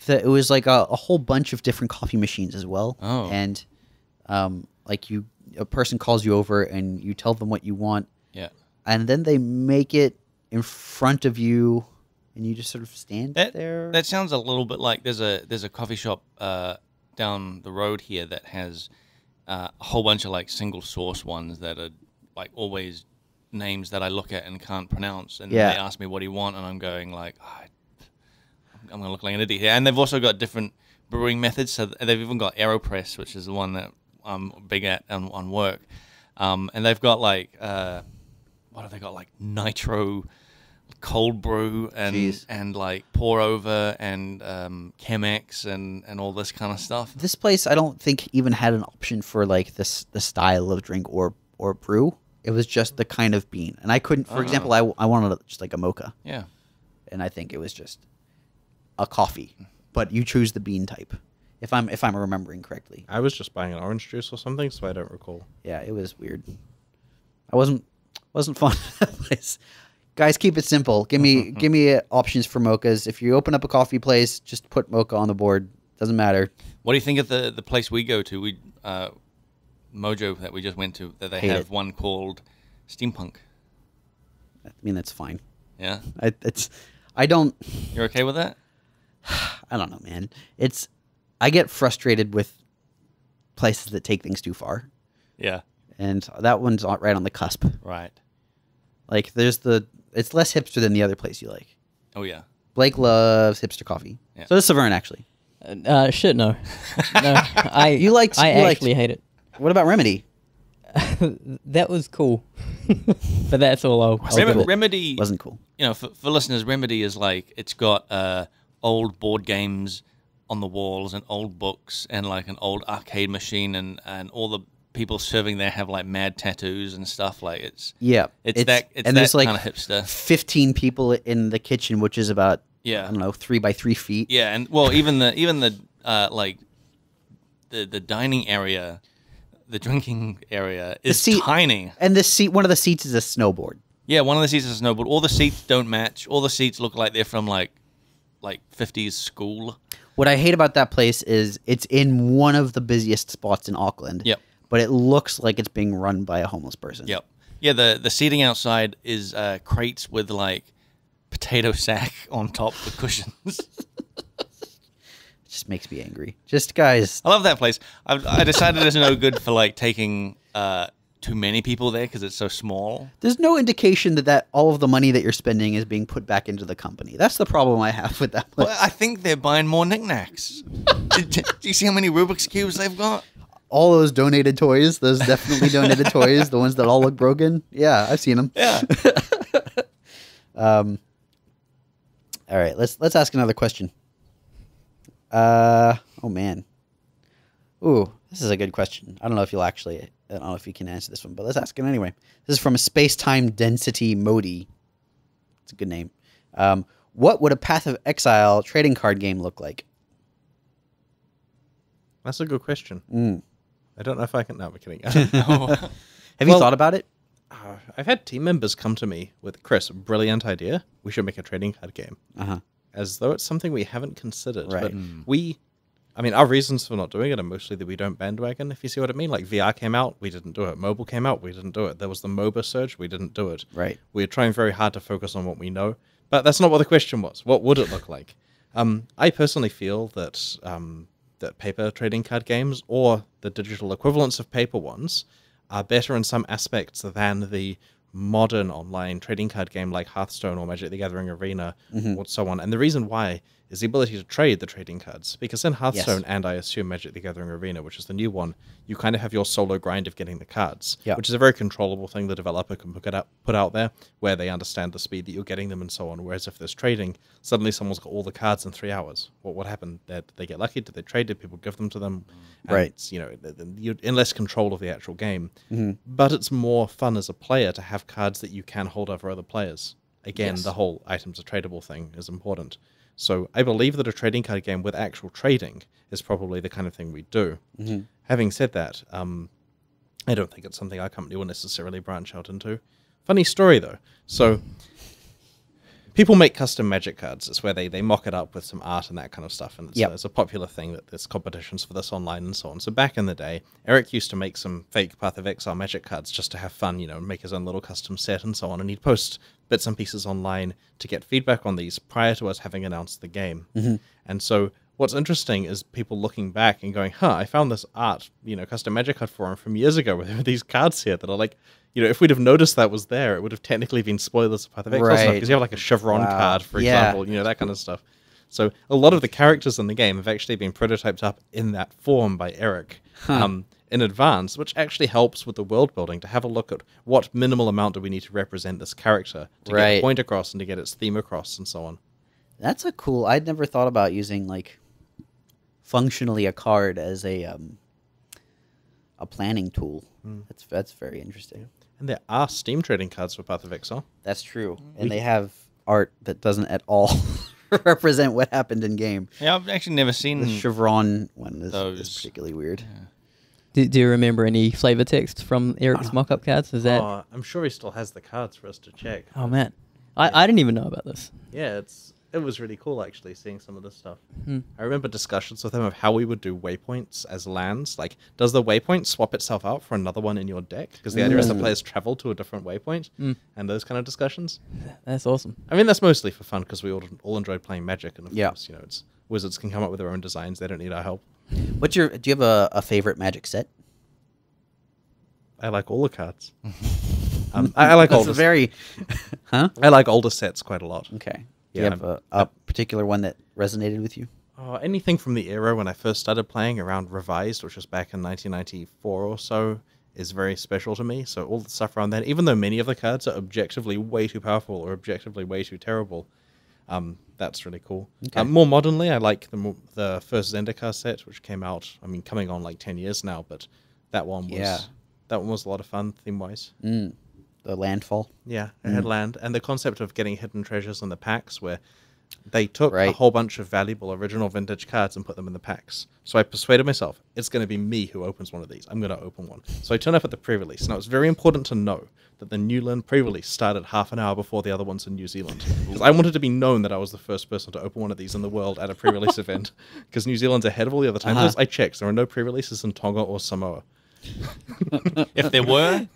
it was like a whole bunch of different coffee machines as well. Oh. And like a person calls you over and you tell them what you want, Yeah. and then they make it in front of you, and you just sort of stand there. That sounds a little bit like there's a coffee shop down the road here that has a whole bunch of like single source ones that are like always names that I look at and can't pronounce, and Yeah. they ask me what do you want, and I'm going like, I'm gonna look like an idiot here. And they've also got different brewing methods, so they've even got AeroPress, which is the one that I'm big at on work, and they've got like what have they got, like nitro cold brew Jeez. and like pour over and Chemex and all this kind of stuff. This place, I don't think even had an option for like the style of drink or brew. It was just the kind of bean, and I couldn't. For example, I wanted just like a mocha, Yeah. and I think it was just a coffee, but you choose the bean type. If I'm remembering correctly. I was just buying an orange juice or something, so I don't recall. Yeah, it was weird. I wasn't fun. Guys, keep it simple. Give me options for mochas. If you open up a coffee place, just put mocha on the board. Doesn't matter. What do you think of the place we go to? Mojo that we just went to, that they Hate have it. one called Steampunk. I mean, that's fine. Yeah? I don't You're okay with that? know, man. I get frustrated with places that take things too far, Yeah. and that one's right on the cusp. Right. Like, it's less hipster than the other place you like. Oh, yeah. Blake loves hipster coffee. Yeah. So does Severn, actually. Shit, no. No, I actually hate it. What about Remedy? That was cool, but that's all I'll give it. Remedy Wasn't cool. You know, for listeners, Remedy is like, it's got old board games on the walls and old books and like an old arcade machine, and all the people serving there have like mad tattoos and stuff. Like it's that there's like kind of hipster. 15 people in the kitchen, which is about I Yeah. don't know 3 by 3 feet. Yeah, and well, even the like the dining area, the drinking area is seat- tiny. And one of the seats is a snowboard. Yeah, one of the seats is a snowboard. All the seats don't match. All the seats look like they're from like 50s school. What I hate about that place is it's in one of the busiest spots in Auckland. Yep. But it looks like it's being run by a homeless person. Yep. Yeah, the seating outside is crates with like potato sack on top of cushions. It just makes me angry. Just guys, I love that place. I decided it's no good for like taking too many people there because it's so small. there's no indication that all of the money that you're spending is being put back into the company. That's the problem I have with that place. Well, I think they're buying more knickknacks. Do you see how many Rubik's Cubes they've got? All those donated toys, those definitely donated toys, the ones that all look broken. Yeah, I've seen them. Yeah. All right, let's ask another question. Oh man. Ooh, this is a good question. I don't know if you can answer this one, but let's ask it anyway. This is from Space-Time Density Modi. It's a good name. What would a Path of Exile trading card game look like? That's a good question. I don't know if I can. No, I'm kidding. Have you thought about it? I've had team members come to me with, Chris, brilliant idea. We should make a trading card game. As though it's something we haven't considered. Right. But our reasons for not doing it are mostly that we don't bandwagon, if you see what I mean. Like VR came out, we didn't do it. Mobile came out, we didn't do it. There was the MOBA surge, we didn't do it. Right. We're trying very hard to focus on what we know. But that's not what the question was. What would it look like? I personally feel that that paper trading card games, or the digital equivalents of paper ones, are better in some aspects than the modern online trading card game like Hearthstone or Magic the Gathering Arena or so on. And the reason why is the ability to trade the trading cards. Because in Hearthstone, and I assume Magic the Gathering Arena, which is the new one, you kind of have your solo grind of getting the cards, which is a very controllable thing the developer can put out there, where they understand the speed that you're getting them and so on. Whereas if there's trading, suddenly someone's got all the cards in 3 hours. What happened? Did they get lucky? Did they trade? Did people give them to them? And Right. it's, you're in less control of the actual game. But it's more fun as a player to have cards that you can hold over other players. Again, the whole items are tradable thing is important. So I believe that a trading card game with actual trading is probably the kind of thing we do. Having said that, I don't think it's something our company will necessarily branch out into. Funny story, though. So people make custom Magic cards. It's where they mock it up with some art and that kind of stuff. And it's a popular thing that there's competitions for this online and so on. So back in the day, Eric used to make some fake Path of Exile Magic cards just to have fun, make his own little custom set and so on. And he'd post bits and pieces online to get feedback on these prior to us having announced the game. And so what's interesting is people looking back and going, I found this art, custom Magic card forum from years ago where there were these cards here that are like, if we'd have noticed that was there, it would have technically been spoilers of Path of Exile stuff, because you have like a chevron card, for example, that kind of stuff. So a lot of the characters in the game have actually been prototyped up in that form by Eric in advance, which actually helps with the world building to have a look at what minimal amount do we need to represent this character to get a point across and to get its theme across and so on. That's a cool. I'd never thought about using like functionally a card as a a planning tool. That's very interesting. And there are Steam trading cards for Path of Exile. That's true. And they have art that doesn't at all represent what happened in game. Yeah, I've actually never seen The chevron one is those. particularly weird. Do you remember any flavor text from Eric's mock-up cards? Is that? Oh, I'm sure he still has the cards for us to check. Oh man, I didn't even know about this. Yeah, it was really cool actually seeing some of this stuff. I remember discussions with him of how we would do waypoints as lands. Like, does the waypoint swap itself out for another one in your deck? Because the idea is the players travel to a different waypoint, and those kind of discussions. That's awesome. I mean, that's mostly for fun because we all enjoyed playing Magic, and of Yeah. course, it's wizards can come up with their own designs. They don't need our help. Do you have a favorite Magic set? I like all the cards. I like That's older. a very, huh? I like older sets quite a lot. Okay. Do Yeah, you have a particular one that resonated with you? Anything from the era when I first started playing around Revised, which was back in 1994 or so, is very special to me. So all the stuff around then, even though many of the cards are objectively way too powerful or objectively way too terrible, that's really cool. Okay. More modernly, I like the first Zendikar set, which came out, coming on like 10 years now, but that one was a lot of fun theme-wise. The landfall. Yeah, it had land. And the concept of getting hidden treasures in the packs where they took a Right. whole bunch of valuable original vintage cards and put them in the packs. So I persuaded myself, it's going to be me who opens one of these. I'm going to open one. So I turned up at the pre-release. Now, it's very important to know that the Newland pre-release started half an hour before the other ones in New Zealand. Because I wanted to be known that I was the first person to open one of these in the world at a pre-release event. Because New Zealand's ahead of all the other time. I checked. There are no pre-releases in Tonga or Samoa. If there were,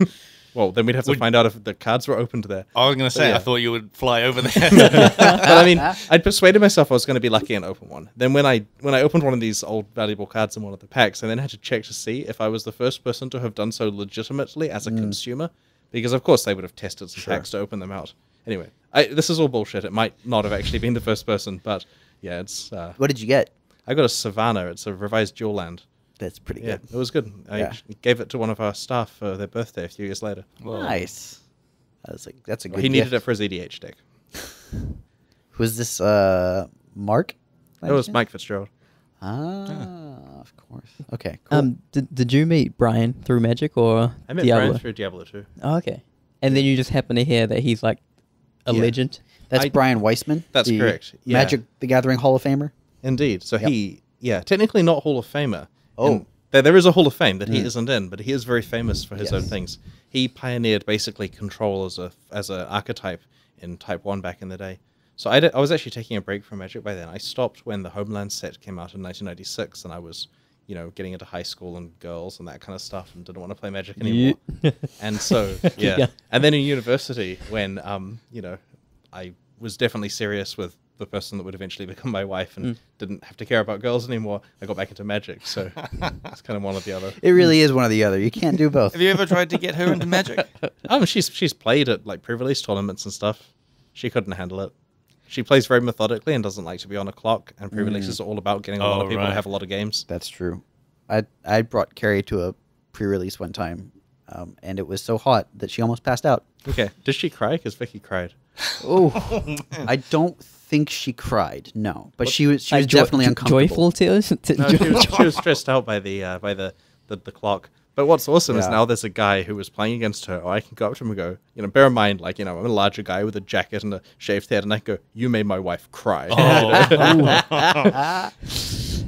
Well, then we'd have to find out if the cards were opened there. I was going to say, yeah. I thought you would fly over there. But I mean, I'd persuaded myself I was going to be lucky and open one. Then when I opened one of these old valuable cards in one of the packs, I then had to check to see if I was the first person to have done so legitimately as a consumer, because of course they would have tested some packs to open them out. Anyway, this is all bullshit. It might not have actually been the first person, but yeah, it's. What did you get? I got a Savannah. It's a revised dual land. That's pretty Yeah, good. it was good. I Yeah. gave it to one of our staff for their birthday a few years later. Nice. That's a good. He needed gift. it for his EDH deck. Who's this? Mark? It was Mike Fitzgerald. Of course. Okay. Cool. Did you meet Brian through Magic or I met Diablo? Brian through Diablo 2. Oh, okay. And then you just happen to hear that he's like a Yeah. legend. That's I- Brian Weissman. That's the correct. Yeah. Magic the Gathering Hall of Famer. Indeed. So Yep. technically not Hall of Famer. Oh. And there is a Hall of Fame that he isn't in, but he is very famous for his own Yes. things. He pioneered basically control as a archetype in Type 1 back in the day. So I was actually taking a break from Magic by then. I stopped when the Homeland set came out in 1996, and I was, getting into high school and girls and that kind of stuff, and didn't want to play Magic anymore. And so, yeah. Yeah. And then in university, when, I was definitely serious with the person that would eventually become my wife and didn't have to care about girls anymore, I got back into Magic. So it's kind of one or the other. It really is one or the other. You can't do both. Have you ever tried to get her into Magic? She's played at like pre-release tournaments and stuff. She couldn't handle it. She plays very methodically and doesn't like to be on a clock. And pre-releases are all about getting a lot of people to have a lot of games. That's true. I brought Carrie to a pre-release one time, and it was so hot that she almost passed out. Okay, did she cry? Because Vicky cried. Oh, I don't think she cried. No, but she was Like definitely uncomfortable. Joyful tears. No, she was stressed out by the clock. But what's awesome is Yeah. now there's a guy who was playing against her, or I can go up to him and go, bear in mind, I'm a larger guy with a jacket and a shaved head, and I can go, you made my wife cry.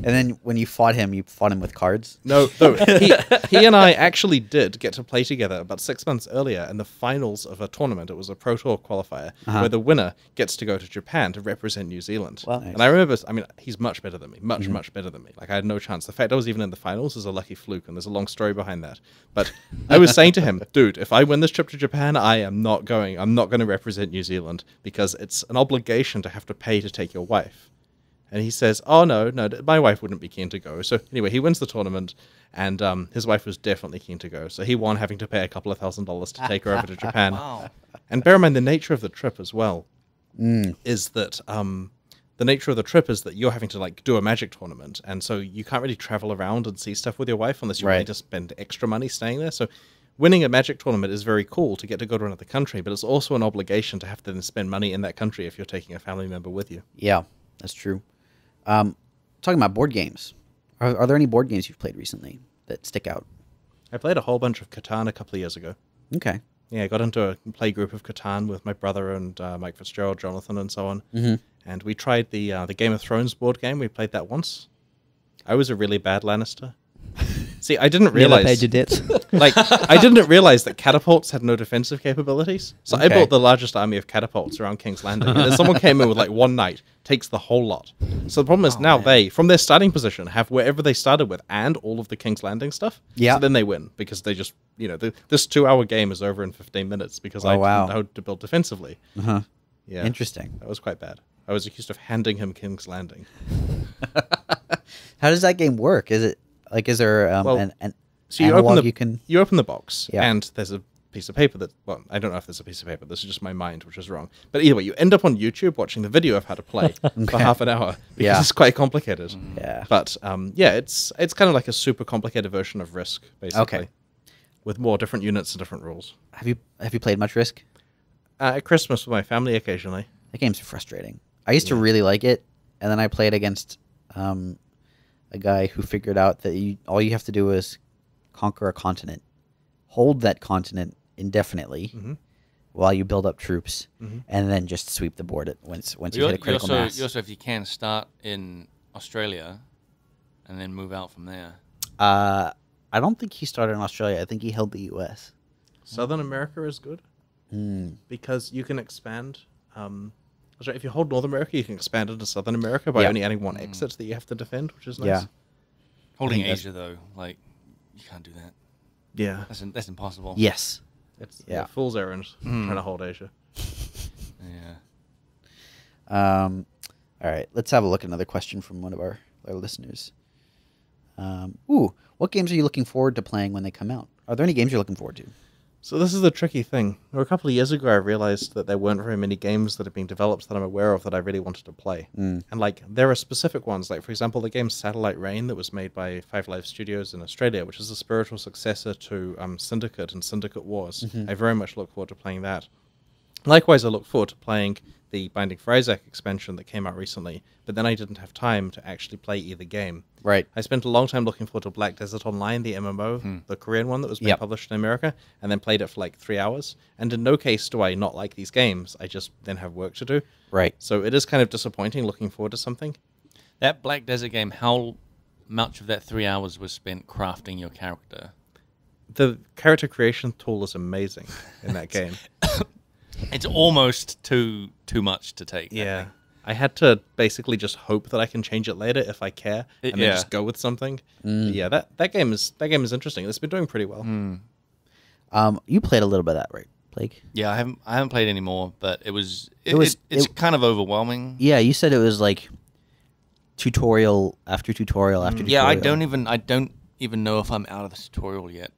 And then when you fought him with cards. No, he and I actually did get to play together about 6 months earlier in the finals of a tournament. It was a Pro Tour qualifier where the winner gets to go to Japan to represent New Zealand. Wow. And I remember, he's much better than me, much better than me. Like, I had no chance. The fact I was even in the finals is a lucky fluke, and there's a long story behind that. But I was saying to him, dude, if I win this trip to Japan, I am not going. I'm not going to represent New Zealand because it's an obligation to have to pay to take your wife. And he says, oh, no, my wife wouldn't be keen to go. So anyway, he wins the tournament, and his wife was definitely keen to go. So he won having to pay a couple of $1,000s to take her over to Japan. Wow. And bear in mind, the nature of the trip as well is that the nature of the trip is that you're having to do a Magic tournament. And so you can't really travel around and see stuff with your wife unless you're Right. willing to spend extra money staying there. So winning a Magic tournament is very cool to get to go to another country, but it's also an obligation to have to then spend money in that country if you're taking a family member with you. Yeah, that's true. Talking about board games, are there any board games you've played recently that stick out? I played a whole bunch of Catan a couple of years ago. Okay. Yeah, I got into a play group of Catan with my brother and Mike Fitzgerald, Jonathan, and so on. Mm-hmm. And we tried the Game of Thrones board game. We played that once. I was a really bad Lannister. See, I didn't Never realize. paid your debts. I didn't realize that catapults had no defensive capabilities. So I Okay. built the largest army of catapults around King's Landing. And then someone came in with like one knight, takes the whole lot. So the problem is now they, from their starting position, have wherever they started with and all of the King's Landing stuff. Yeah. So then they win because they just, this 2-hour game is over in 15 minutes because I wow. didn't know to build defensively. Uh-huh. Yeah. Interesting. That was quite bad. I was accused of handing him King's Landing. How does that game work? Is there Well, an So you analog open the you can? you open the box, Yeah. and there's a piece of paper that, well, I don't know if there's a piece of paper. This is just my mind, which is wrong. But either way, you end up on YouTube watching the video of how to play for half an hour because Yeah. it's quite complicated. Yeah. But yeah, it's kind of like a super complicated version of Risk, basically. Okay. With more different units and different rules. Have you played much Risk? At Christmas with my family occasionally. That game's frustrating. I used to really like it, and then I played against a guy who figured out that all you have to do is conquer a continent, hold that continent indefinitely while you build up troops, and then just sweep the board once you hit a critical mass. You also, if you can, start in Australia and then move out from there. I don't think he started in Australia. I think he held the U.S. Southern America is good because you can expand. If you hold North America, you can expand into Southern America by only adding one exit that you have to defend, which is nice. Yeah. Holding think Asia, though, like, you can't do that. Yeah. That's impossible. Yes. It's Yeah. a fool's errand trying to hold Asia. Yeah. All right. Let's have a look at another question from one of our listeners. What games are you looking forward to playing when they come out? Are there any games you're looking forward to? So this is the tricky thing. A couple of years ago, I realized that there weren't very many games that have been developed that I'm aware of that I really wanted to play. And there are specific ones, like for example, the game Satellite Rain that was made by Five Live Studios in Australia, which is a spiritual successor to Syndicate and Syndicate Wars. I very much look forward to playing that. Likewise, I look forward to playing the Binding for Isaac expansion that came out recently, but then I didn't have time to actually play either game. Right. I spent a long time looking forward to Black Desert Online, the MMO, the Korean one that was being published in America, and then played it for like 3 hours. And in no case do I not like these games. I just then have work to do. Right. So it is kind of disappointing looking forward to something. That Black Desert game, how much of that 3 hours was spent crafting your character? The character creation tool is amazing in that game. It's almost too much to take. Yeah. I had to basically just hope that I can change it later if I care, and then Yeah. just go with something. Yeah, that game is interesting. It's been doing pretty well. You played a little bit of that, right, Blake? Yeah, I haven't played any more, but it's it- kind of overwhelming. Yeah, you said it was like tutorial after tutorial after tutorial. Yeah, I don't even know if I'm out of the tutorial yet.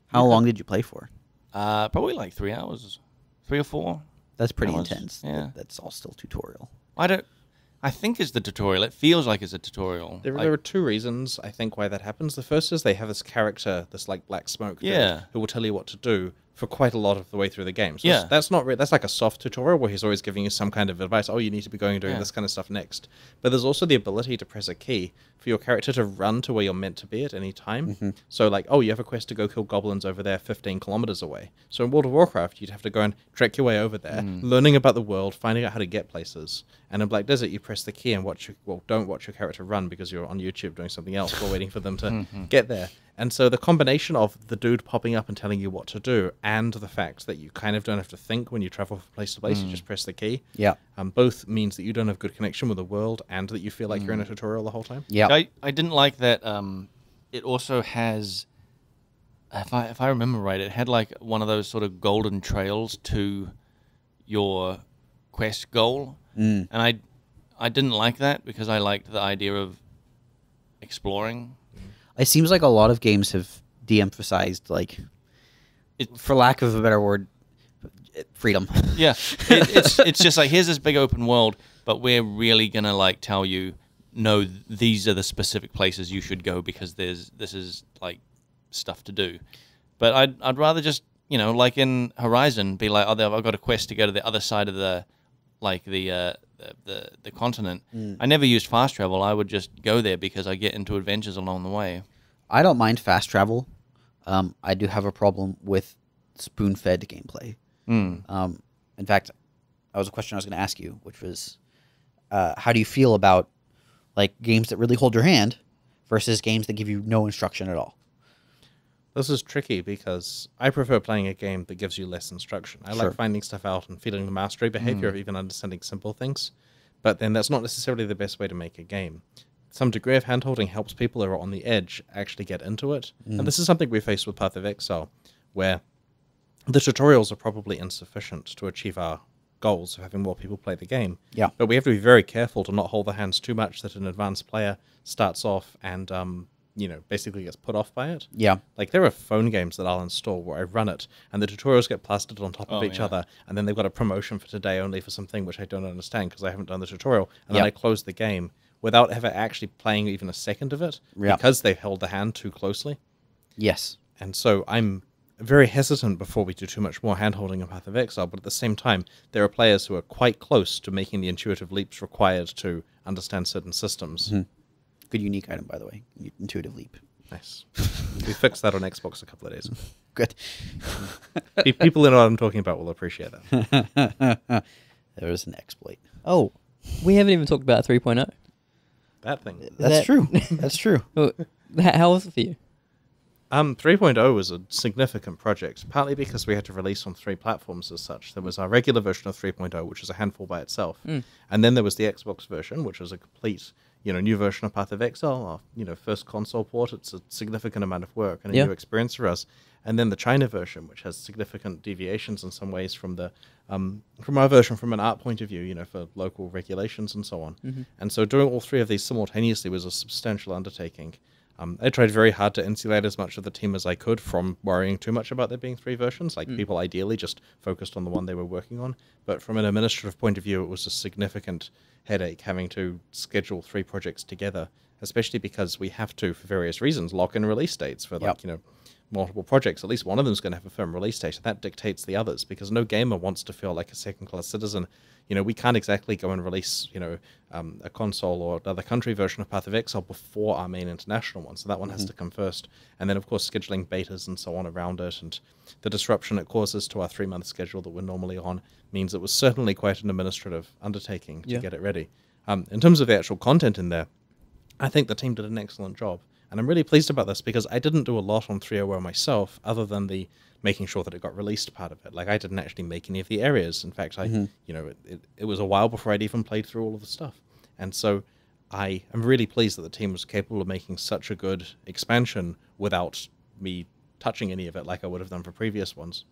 How long did you play for? Probably like 3 hours, 3 or 4. That's pretty hours, intense. yeah. That's all still tutorial. I think it's the tutorial. It feels like it's a tutorial. There are two reasons, I think, why that happens. The first is they have this character, this like Black Smoke, dude, Yeah. who will tell you what to do for quite a lot of the way through the game. So Yeah. that's not that's like a soft tutorial where he's always giving you some kind of advice. Oh, you need to be going and doing Yeah. this kind of stuff next. But there's also the ability to press a key for your character to run to where you're meant to be at any time. So like, oh, you have a quest to go kill goblins over there 15 kilometers away. So in World of Warcraft, you'd have to go and trek your way over there, learning about the world, finding out how to get places. And in Black Desert, you press the key and don't watch your character run because you're on YouTube doing something else while waiting for them to get there. And so the combination of the dude popping up and telling you what to do and the fact that you kind of don't have to think when you travel from place to place, you just press the key. Yeah. Both means that you don't have good connection with the world and that you feel like you're in a tutorial the whole time. Yeah. I didn't like that. It also has, if I remember right, it had like one of those sort of golden trails to your quest goal, and I didn't like that because I liked the idea of exploring. It seems like a lot of games have de-emphasized, like, for lack of a better word, freedom. Yeah, it's just like, here's this big open world, but we're really gonna like tell you, no, these are the specific places you should go because this is like stuff to do. But I'd rather just, like in Horizon, be like, oh, I've got a quest to go to the other side of the continent. I never used fast travel. I would just go there because I get into adventures along the way. I don't mind fast travel. I do have a problem with spoon-fed gameplay. In fact, that was a question I was going to ask you, which was, how do you feel about like games that really hold your hand versus games that give you no instruction at all? This is tricky because I prefer playing a game that gives you less instruction. I Sure. like finding stuff out and feeling the mastery behavior of even understanding simple things. But then that's not necessarily the best way to make a game. Some degree of handholding helps people who are on the edge actually get into it. And this is something we face with Path of Exile, where the tutorials are probably insufficient to achieve our goals of having more people play the game. Yeah. But we have to be very careful to not hold the hands too much that an advanced player starts off and, basically gets put off by it. Yeah. Like, there are phone games that I'll install where I run it, and the tutorials get plastered on top of each other, and then they've got a promotion for today only for something which I don't understand because I haven't done the tutorial, and then I close the game without ever actually playing even a second of it because they've held the hand too closely. Yes. And so I'm very hesitant before we do too much more hand-holding in Path of Exile, but at the same time, there are players who are quite close to making the intuitive leaps required to understand certain systems. Good unique item, by the way. Intuitive leap. Nice. We fixed that on Xbox a couple of days ago. Good. People who know what I'm talking about will appreciate that. There was an exploit. Oh, we haven't even talked about 3.0. That thing. That's true. That's true. Oh, how was it for you? 3.0 was a significant project, partly because we had to release on 3 platforms as such. There was our regular version of 3.0, which was a handful by itself. And then there was the Xbox version, which was a complete, new version of Path of Exile, our, first console port. It's a significant amount of work and a new experience for us. And then the China version, which has significant deviations in some ways from the from our version from an art point of view, for local regulations and so on. And so doing all 3 of these simultaneously was a substantial undertaking. I tried very hard to insulate as much of the team as I could from worrying too much about there being 3 versions. Like, people ideally just focused on the one they were working on. But from an administrative point of view, it was a significant headache having to schedule 3 projects together, especially because we have to, for various reasons, lock in release dates for, multiple projects. At least one of them is going to have a firm release date, and that dictates the others, because no gamer wants to feel like a second-class citizen. We can't exactly go and release, a console or other country version of Path of Exile before our main international one, so that one has to come first. And then, of course, scheduling betas and so on around it, and the disruption it causes to our 3-month schedule that we're normally on means it was certainly quite an administrative undertaking to get it ready. In terms of the actual content in there, I think the team did an excellent job. And I'm really pleased about this because I didn't do a lot on 3.0 myself other than the making sure that it got released part of it. Like, I didn't actually make any of the areas. In fact, it was a while before I'd even played through all of the stuff. And so I am really pleased that the team was capable of making such a good expansion without me touching any of it like I would have done for previous ones.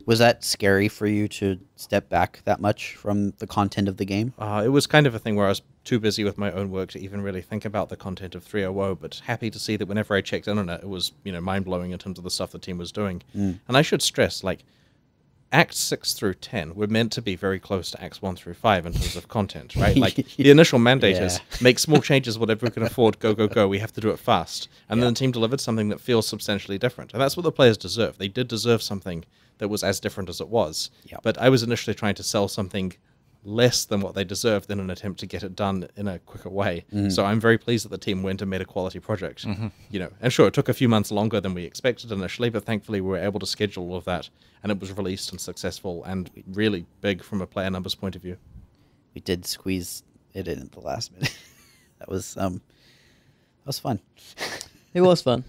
Was that scary for you to step back that much from the content of the game? It was kind of a thing where I was too busy with my own work to even really think about the content of 3.0, but happy to see that whenever I checked in on it, it was, mind-blowing in terms of the stuff the team was doing. And I should stress, like, Acts 6 through 10 were meant to be very close to Acts 1 through 5 in terms of content, right? Like, the initial mandate is make small changes, whatever we can afford, go, go, go. We have to do it fast. And then the team delivered something that feels substantially different. And that's what the players deserve. They did deserve something that was as different as it was. But I was initially trying to sell something less than what they deserved in an attempt to get it done in a quicker way. So I'm very pleased that the team went and made a quality project. And sure, it took a few months longer than we expected initially, but thankfully we were able to schedule all of that, and it was released and successful and really big from a player numbers point of view. We did squeeze it in at the last minute. That was fun. It was fun.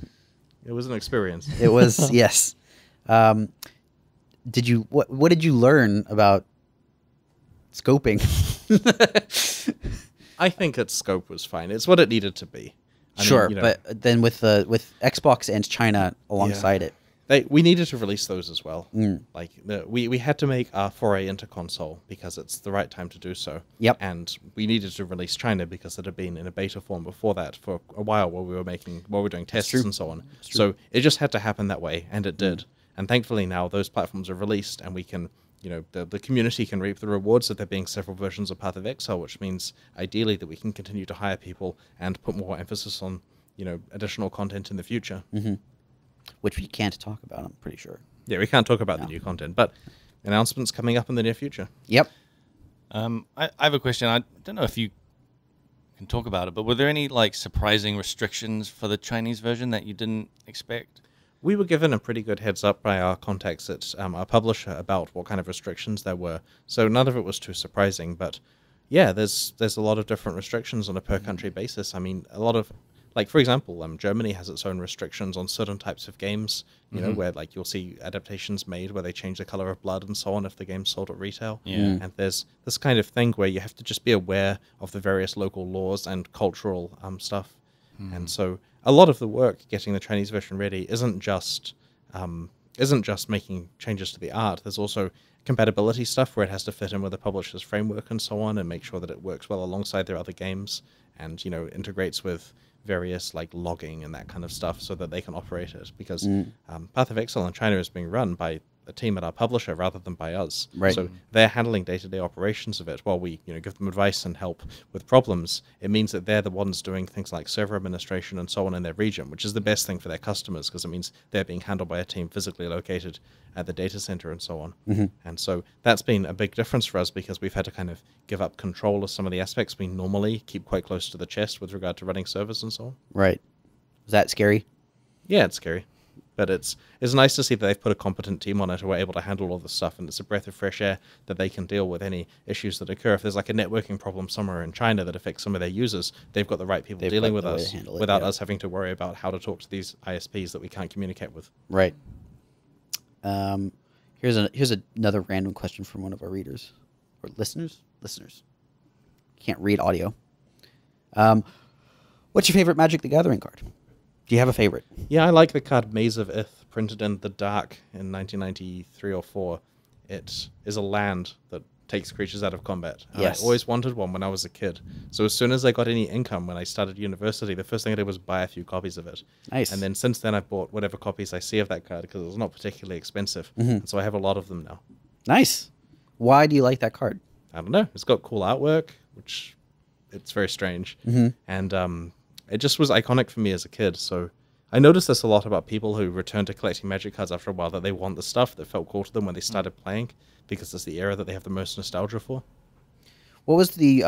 It was an experience. It was, yes. What did you learn about scoping? I think its scope was fine. It's what it needed to be. I mean, but then with Xbox and China alongside it, we needed to release those as well. Like, we had to make our foray into console because it's the right time to do so. Yep. And we needed to release China because it had been in a beta form before that for a while while we were doing tests and so on. So it just had to happen that way, and it did. And thankfully now those platforms are released, and we can, the community can reap the rewards of there being several versions of Path of Exile, which means ideally that we can continue to hire people and put more emphasis on, additional content in the future. Which we can't talk about, I'm pretty sure. Yeah, we can't talk about the new content, but announcements coming up in the near future. Yep. I have a question. I don't know if you can talk about it, but were there any surprising restrictions for the Chinese version that you didn't expect? We were given a pretty good heads up by our contacts at our publisher about what kind of restrictions there were. So none of it was too surprising. But yeah, there's a lot of different restrictions on a per country basis. I mean, a lot of, like, for example, Germany has its own restrictions on certain types of games, you know, where like you'll see adaptations made where they change the color of blood and so on if the game's sold at retail. Yeah. And there's this kind of thing where you have to just be aware of the various local laws and cultural stuff. And so a lot of the work getting the Chinese version ready isn't just making changes to the art. There's also compatibility stuff where it has to fit in with the publisher's framework and so on, and make sure that it works well alongside their other games, and integrates with various like logging and that kind of stuff so that they can operate it. Because Path of Exile in China is being run by a team at our publisher rather than by us. Right. So they're handling day-to-day operations of it while we give them advice and help with problems. It means that they're the ones doing things like server administration and so on in their region, which is the best thing for their customers because it means they're being handled by a team physically located at the data center and so on. And so that's been a big difference for us because we've had to kind of give up control of some of the aspects we normally keep quite close to the chest with regard to running servers and so on. Right. Was that scary? Yeah, it's scary. But it's nice to see that they've put a competent team on it who are able to handle all this stuff, and it's a breath of fresh air that they can deal with any issues that occur. If there's like a networking problem somewhere in China that affects some of their users, they've got the right people dealing with us without us having to worry about how to talk to these ISPs that we can't communicate with. Right. Here's another random question from one of our readers or listeners. Can't read audio. What's your favorite Magic the Gathering card? Do you have a favorite? Yeah, I like the card Maze of Ith, printed in the dark in 1993 or 4. It is a land that takes creatures out of combat. And Yes. I always wanted one when I was a kid. So as soon as I got any income when I started university, the first thing I did was buy a few copies of it. Nice. And then since then I've bought whatever copies I see of that card because it was not particularly expensive. So I have a lot of them now. Nice. Why do you like that card? I don't know. It's got cool artwork, which it's very strange. And it just was iconic for me as a kid. So I noticed this a lot about people who return to collecting Magic cards after a while, that they want the stuff that felt cool to them when they started playing because it's the era that they have the most nostalgia for. What was the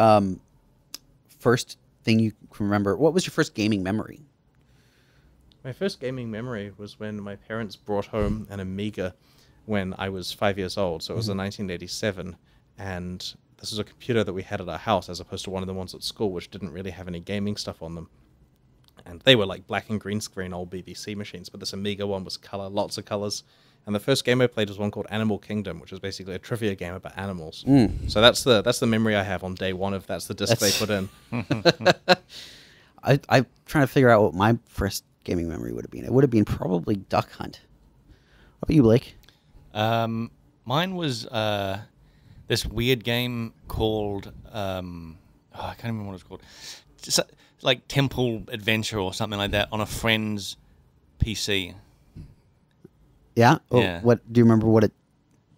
first thing you can remember? What was your first gaming memory? My first gaming memory was when my parents brought home an Amiga when I was 5 years old. So it was in 1987. And this was a computer that we had at our house as opposed to one of the ones at school, which didn't really have any gaming stuff on them. And they were like black and green screen old BBC machines, but this Amiga one was color, lots of colors. And the first game I played was one called Animal Kingdom, which was basically a trivia game about animals. So that's the memory I have on day one if that's the disc they put in. I'm trying to figure out what my first gaming memory would have been. It would have been probably Duck Hunt. What about you, Blake? Mine was this weird game called I can't remember what it's called. Just, like Temple Adventure or something like that on a friend's PC. Yeah. Oh, Yeah. What do you remember? What it?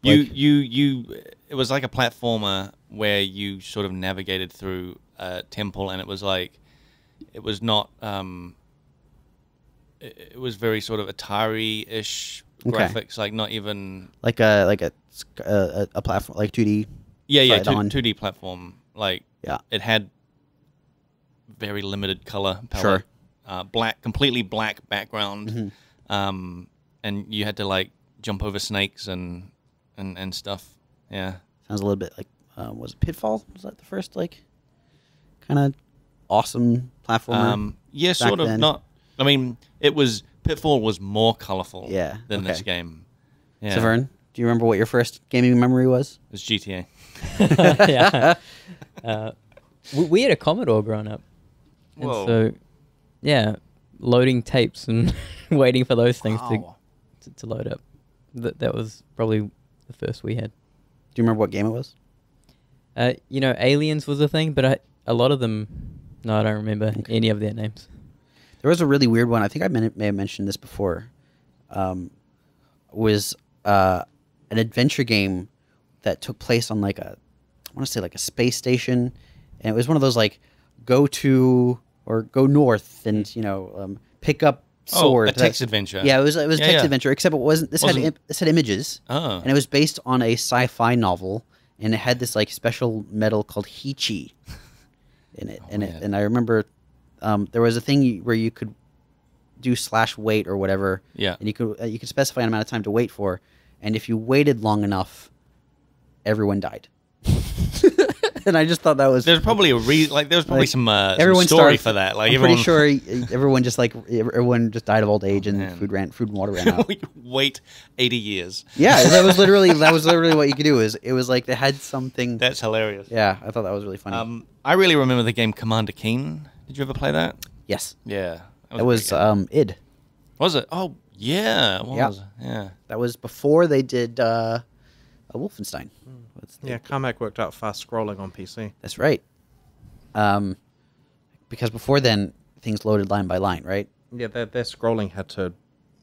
It was like a platformer where you sort of navigated through a temple, and it was like it was not. It was very sort of Atari-ish graphics, like not even Like a platform, like 2D. yeah, side on. 2D platform. Like Yeah. it had very limited color palette. Black, completely black background, and you had to like jump over snakes and stuff. Yeah, Sounds a little bit like was it Pitfall? Was that the first like kind of awesome platformer? yeah, back sort of. then? Not. I mean, Pitfall was more colorful. Yeah, than this okay. game. Yeah, Severn, do you remember what your first gaming memory was? it was GTA. Yeah. We had a Commodore growing up. And Whoa. so, yeah, loading tapes and waiting for those things Wow. to load up. That was probably the first we had. Do you remember what game it was? Aliens was a thing, but a lot of them, no, I don't remember any of their names. There was a really weird one. I think I may have mentioned this before. Was an adventure game that took place on like I want to say like a space station, and it was one of those like go to or go north and pick up sword. a text adventure. Yeah, it was a text yeah. adventure, except it wasn't. This had images, Oh. and it was based on a sci-fi novel, and it had this like special metal called Heechee in it. man. And I remember there was a thing where you could do /wait or whatever. Yeah. And you could specify an amount of time to wait for, and if you waited long enough, everyone died. And I just thought that was There's probably like, some everyone story starved- for that. Like I'm everyone, pretty sure everyone just died of old age and Man. food and water ran out. wait 80 years. Yeah, that was literally what you could do. It was like they had something. That's hilarious. Yeah, I thought that was really funny. I really remember the game Commander Keen. Did you ever play that? Yes, Yeah. that was a great game. id. Was it? Oh, yeah. What Yeah. was it? Yeah. That was before they did a Wolfenstein. Yeah, Carmack worked out fast scrolling on PC. That's right. Because before then, things loaded line by line, right? Yeah, their scrolling had to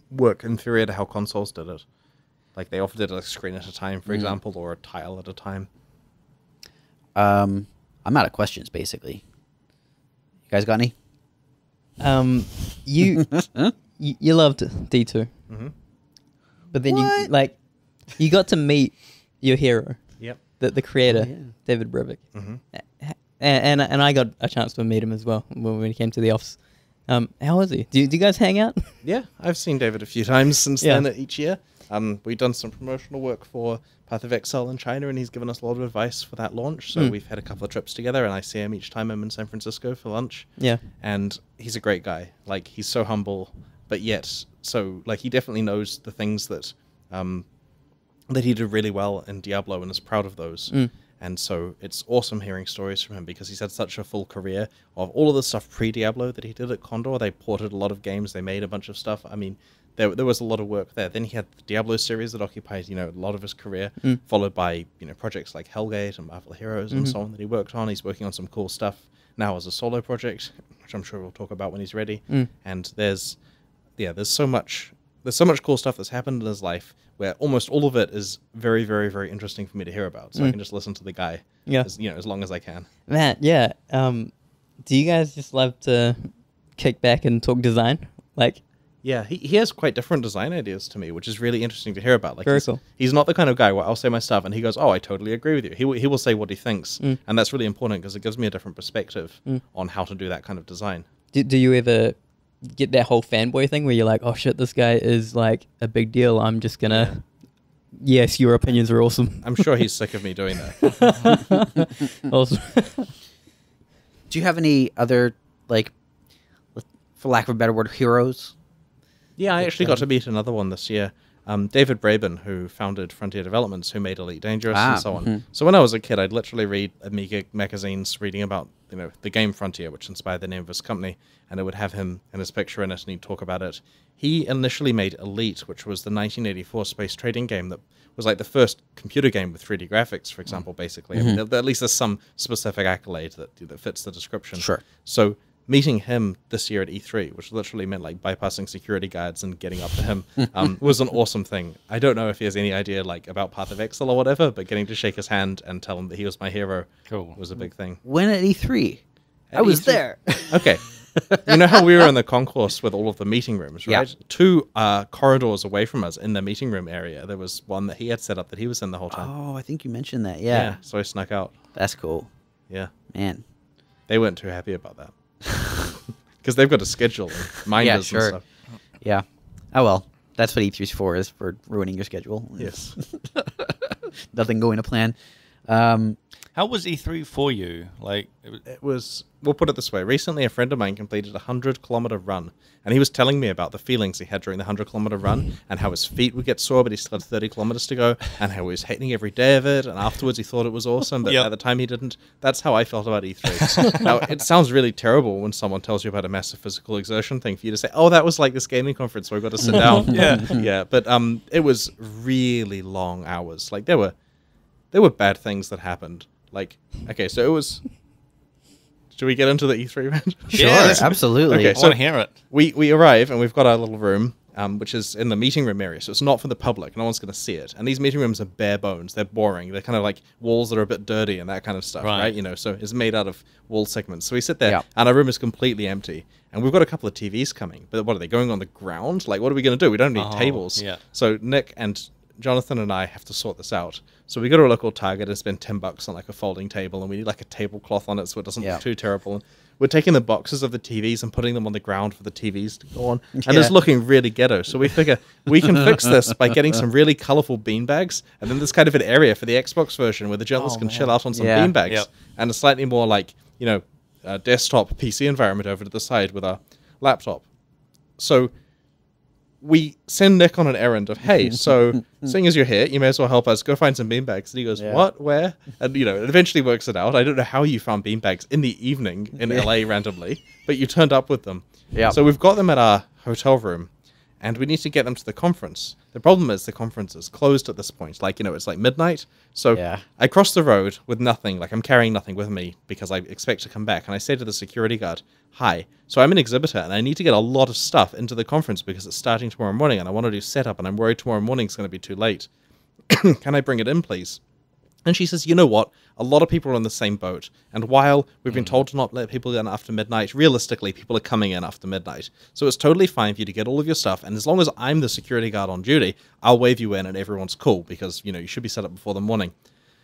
work inferior to how consoles did it. Like they often did a screen at a time, for example, or a tile at a time. I'm out of questions, basically. You guys got any? You you loved D2, but then What? you got to meet your hero, Yep. the creator, yeah. David Brevik, and I got a chance to meet him as well when he came to the office. How was he? Do you guys hang out? Yeah, I've seen David a few times since Yeah. then each year. We've done some promotional work for Path of Exile in China, and he's given us a lot of advice for that launch. So we've had a couple of trips together, and I see him each time I'm in San Francisco for lunch. Yeah. And he's a great guy. Like, he's so humble, but yet so, like, he definitely knows the things that that he did really well in Diablo and is proud of those. And so it's awesome hearing stories from him because he's had such a full career of all of the stuff pre-Diablo that he did at Condor. They ported a lot of games. They made a bunch of stuff. I mean, there was a lot of work there. Then he had the Diablo series that occupied, a lot of his career, followed by, projects like Hellgate and Marvel Heroes and so on that he worked on. He's working on some cool stuff now as a solo project, which I'm sure we'll talk about when he's ready. And there's so much cool stuff that's happened in his life where almost all of it is very, very, very interesting for me to hear about. So I can just listen to the guy as long as I can. Man, yeah. Do you guys just love to kick back and talk design? Like, Yeah, he has quite different design ideas to me, which is really interesting to hear about. Like, Very cool. He's not the kind of guy where I'll say my stuff and he goes, "Oh, I totally agree with you." He will say what he thinks, and that's really important because it gives me a different perspective on how to do that kind of design. do you ever get that whole fanboy thing where you're like, oh shit, this guy is like a big deal. I'm just gonna. Yes, your opinions are awesome. I'm sure he's sick of me doing that. Awesome. Do you have any other, like, for lack of a better word, heroes? Yeah, I actually got to meet another one this year. David Braben, who founded Frontier Developments, who made Elite Dangerous and so on. So when I was a kid, I'd literally read Amiga magazines reading about the game Frontier, which inspired the name of his company, and it would have him and his picture in it, and he'd talk about it. He initially made Elite, which was the 1984 space trading game that was like the first computer game with 3D graphics, for example, basically. I mean, at least there's some specific accolade that fits the description. Sure. So meeting him this year at E3, which literally meant like bypassing security guards and getting up to him, was an awesome thing. I don't know if he has any idea like about Path of Exile or whatever, but getting to shake his hand and tell him that he was my hero was a big thing. When at E3? At I was E3. there. Okay. You know how we were in the concourse with all of the meeting rooms, right? Yeah. 2 corridors away from us in the meeting room area, there was one that he had set up that he was in the whole time. Oh, I think you mentioned that. Yeah. So I snuck out. That's cool. Yeah. Man. They weren't too happy about that. Because they've got a schedule and minders sure. and stuff. Yeah. Oh, well. That's what E3's for, is for ruining your schedule. Yes. Nothing going to plan. How was E3 for you? Like, It was, we'll put it this way. Recently, a friend of mine completed a 100-kilometer run, and he was telling me about the feelings he had during the 100-kilometer run, and how his feet would get sore, but he still had 30 kilometers to go, and how he was hating every day of it, and afterwards he thought it was awesome, but Yep. at the time he didn't. That's how I felt about E3. Now, it sounds really terrible when someone tells you about a massive physical exertion thing for you to say, "Oh, that was like this gaming conference where we got to sit down." Yeah, but it was really long hours. Like, there were bad things that happened. Like, okay, so it was... Should we get into the E3 rant? Sure, Yeah, absolutely. Okay, I so- want to hear it. We arrive and we've got our little room, which is in the meeting room area, so it's not for the public. No one's going to see it. And these meeting rooms are bare bones. They're boring. They're kind of like walls that are a bit dirty and that kind of stuff, Right. right? So it's made out of wall segments. So we sit there, Yeah. and our room is completely empty. And we've got a couple of TVs coming, but what are they going on the ground? Like, what are we going to do? We don't need Oh, tables. yeah. So Nick and Jonathan and I have to sort this out. So we go to a local Target and spend $10 on like a folding table, and we need like a tablecloth on it so it doesn't look too terrible. And we're taking the boxes of the TVs and putting them on the ground for the TVs to go on, and it's looking really ghetto. So we figure we can fix this by getting some really colorful beanbags, and then there's kind of an area for the Xbox version where the journalists can chill out on some beanbags, and a slightly more like, you know, desktop PC environment over to the side with a laptop. So we send Nick on an errand of, hey, so seeing as you're here, you may as well help us go find some beanbags. And he goes, what? Where? And, you know, it eventually works it out. I don't know how you found beanbags in the evening in LA randomly, but you turned up with them. Yeah. So we've got them at our hotel room, and we need to get them to the conference. The problem is the conference is closed at this point. Like, you know, it's like midnight. So I cross the road with nothing. Like, I'm carrying nothing with me because I expect to come back. And I say to the security guard, hi. So I'm an exhibitor, and I need to get a lot of stuff into the conference because it's starting tomorrow morning, and I want to do setup, and I'm worried tomorrow morning's going to be too late. Can I bring it in, please? And she says, you know what? A lot of people are in the same boat. And while we've been told to not let people in after midnight, realistically, people are coming in after midnight. So it's totally fine for you to get all of your stuff. And as long as I'm the security guard on duty, I'll wave you in and everyone's cool because, you know, you should be set up before the morning.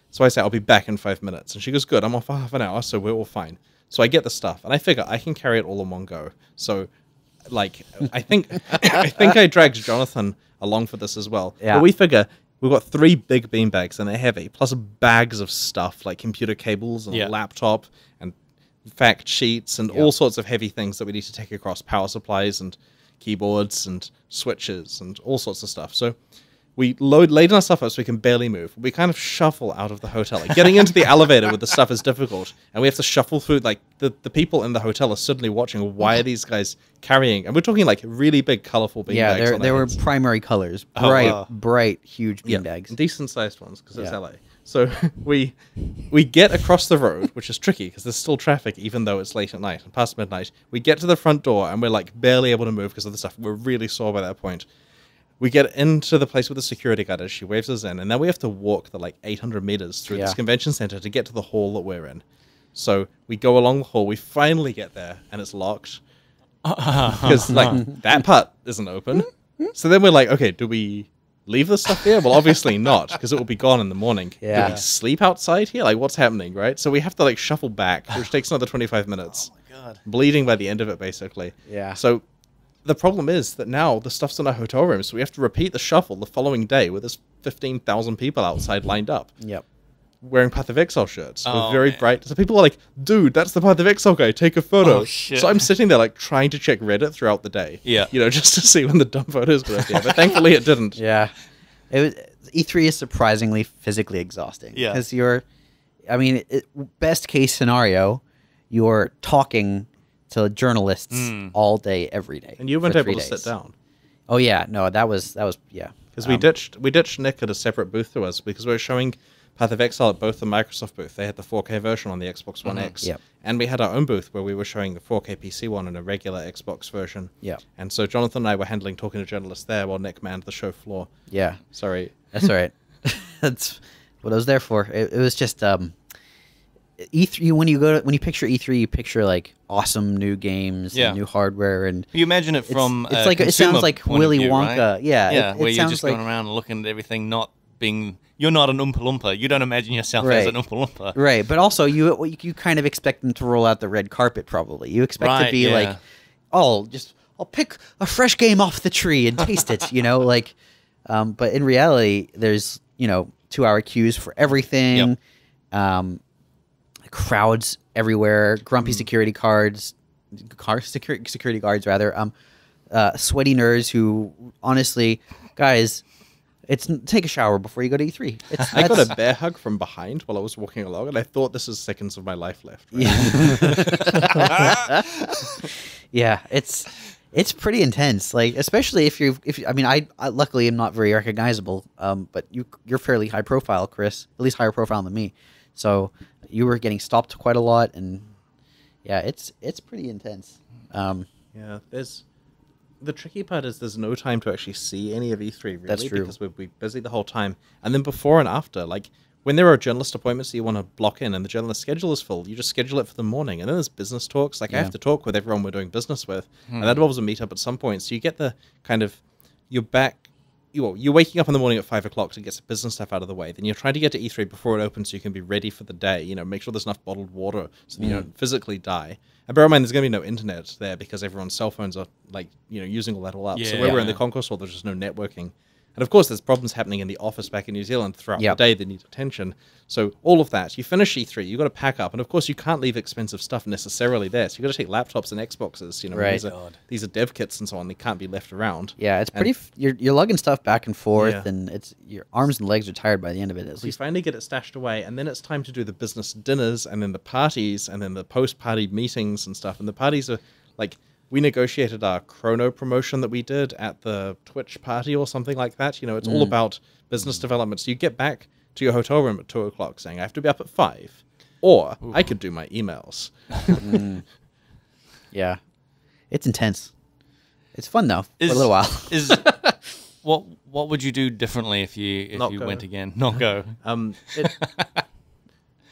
So I say, I'll be back in 5 minutes. And she goes, good, I'm off for half an hour, so we're all fine. So I get the stuff, and I figure I can carry it all in one go. So, like, I think I dragged Jonathan along for this as well. Yeah. But we figure we've got 3 big beanbags, and they're heavy, plus bags of stuff like computer cables and a laptop and fact sheets and all sorts of heavy things that we need to take across, power supplies and keyboards and switches and all sorts of stuff. So we laden our stuff up so we can barely move. We kind of shuffle out of the hotel. Like, getting into the elevator with the stuff is difficult, and we have to shuffle through. Like, the people in the hotel are suddenly watching. Why are these guys carrying? And we're talking like really big, colorful beanbags. Yeah, there were primary colors, bright, huge beanbags, decent-sized ones because it's LA. So we get across the road, which is tricky because there's still traffic even though it's late at night and past midnight. We get to the front door and we're like barely able to move because of the stuff. We're really sore by that point. We get into the place with the security guard as she waves us in, and then we have to walk the like 800 meters through this convention center to get to the hall that we're in. So we go along the hall. We finally get there, and it's locked because like that part isn't open. So then we're like, okay, do we leave the stuff here? Well, obviously not, because it will be gone in the morning. Yeah. Do we sleep outside here? Like, what's happening, right? So we have to like shuffle back, which takes another 25 minutes. Oh my god! Bleeding by the end of it, basically. Yeah. So the problem is that now the stuff's in our hotel room, so we have to repeat the shuffle the following day with this 15,000 people outside lined up. Yep. Wearing Path of Exile shirts with very bright. So people are like, dude, that's the Path of Exile guy. Take a photo. Oh, shit. So I'm sitting there like trying to check Reddit throughout the day. Yeah. You know, just to see when the dumb photos would appear. But thankfully it didn't. Yeah. E3 is surprisingly physically exhausting. Yeah. Because best case scenario, you're talking to journalists all day, every day. And you weren't able to sit down. Oh yeah, no, that was yeah. Because we ditched Nick at a separate booth to us because we were showing Path of Exile at both the Microsoft booth. They had the 4K version on the Xbox One X. Yep. And we had our own booth where we were showing the 4K PC one and a regular Xbox version. Yeah. And so Jonathan and I were talking to journalists there while Nick manned the show floor. Yeah. Sorry. That's all right. That's what I was there for. It was just E3, when you picture E3, you picture like awesome new games and new hardware, and you imagine it from it's like it sounds like Willy Wonka, right? Yeah, where you're just going around and looking at everything, not being you're not an Oompa Loompa. You don't imagine yourself as an Oompa Loompa, right? But also you kind of expect them to roll out the red carpet. Probably you expect to be like, I'll pick a fresh game off the tree and taste it, like. But in reality, there's 2-hour queues for everything. Yep. Crowds everywhere, grumpy security guards, security guards rather, sweaty nerds who, honestly, guys, take a shower before you go to E3. I got a bear hug from behind while I was walking along, and I thought this is seconds of my life left. Right? Yeah, it's pretty intense. Like, especially if I luckily am not very recognizable, but you're fairly high profile, Chris, at least higher profile than me, so. You were getting stopped quite a lot, and it's pretty intense. There's the tricky part is there's no time to actually see any of E3 really. That's true. Because we'll be busy the whole time, and then before and after, like when there are journalist appointments that you want to block in, and the journalist schedule is full, you just schedule it for the morning, and then there's business talks. Like I have to talk with everyone we're doing business with, and that involves a meetup at some point. So you get the kind of you're back. you're waking up in the morning at 5 o'clock to get some business stuff out of the way. Then you're trying to get to E3 before it opens so you can be ready for the day. You know, make sure there's enough bottled water so that you don't physically die. And bear in mind, there's going to be no internet there because everyone's cell phones are like, you know, using all that all up. So where we're in the concourse hall, there's just no networking. And of course, there's problems happening in the office back in New Zealand throughout the day that need attention. So all of that, you finish E3, you've got to pack up. And of course, you can't leave expensive stuff necessarily there. So you've got to take laptops and Xboxes. You know, these are dev kits and so on. They can't be left around. Yeah, it's pretty... You're lugging stuff back and forth, and it's your arms and legs are tired by the end of it. At least you finally get it stashed away, and then it's time to do the business dinners, and then the parties, and then the post-party meetings and stuff. And the parties are like... We negotiated our Chrono promotion that we did at the Twitch party or something like that. You know, it's all about business development. So you get back to your hotel room at 2 o'clock saying, I have to be up at 5. Or I could do my emails. Yeah. It's intense. It's fun, though, for a little while. What would you do differently if you went again? Not go.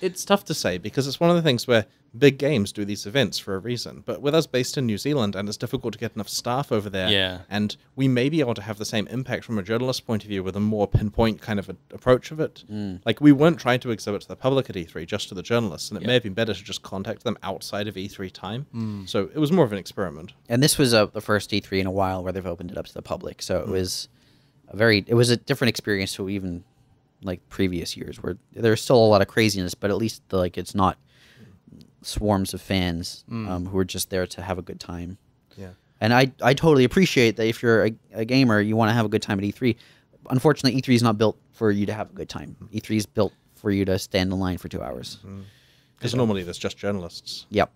It's tough to say because it's one of the things where big games do these events for a reason. But with us based in New Zealand, and it's difficult to get enough staff over there, and we may be able to have the same impact from a journalist point of view with a more pinpoint kind of approach of it. Like, we weren't trying to exhibit to the public at E3, just to the journalists, and it may have been better to just contact them outside of E3 time. So it was more of an experiment. And this was the first E3 in a while where they've opened it up to the public, so it was a different experience to even... like previous years where there's still a lot of craziness, but at least it's not swarms of fans who are just there to have a good time. Yeah. And I totally appreciate that if you're a gamer, you want to have a good time at E3. Unfortunately, E3 is not built for you to have a good time. E3 is built for you to stand in line for 2 hours. Because normally there's just journalists. Yep.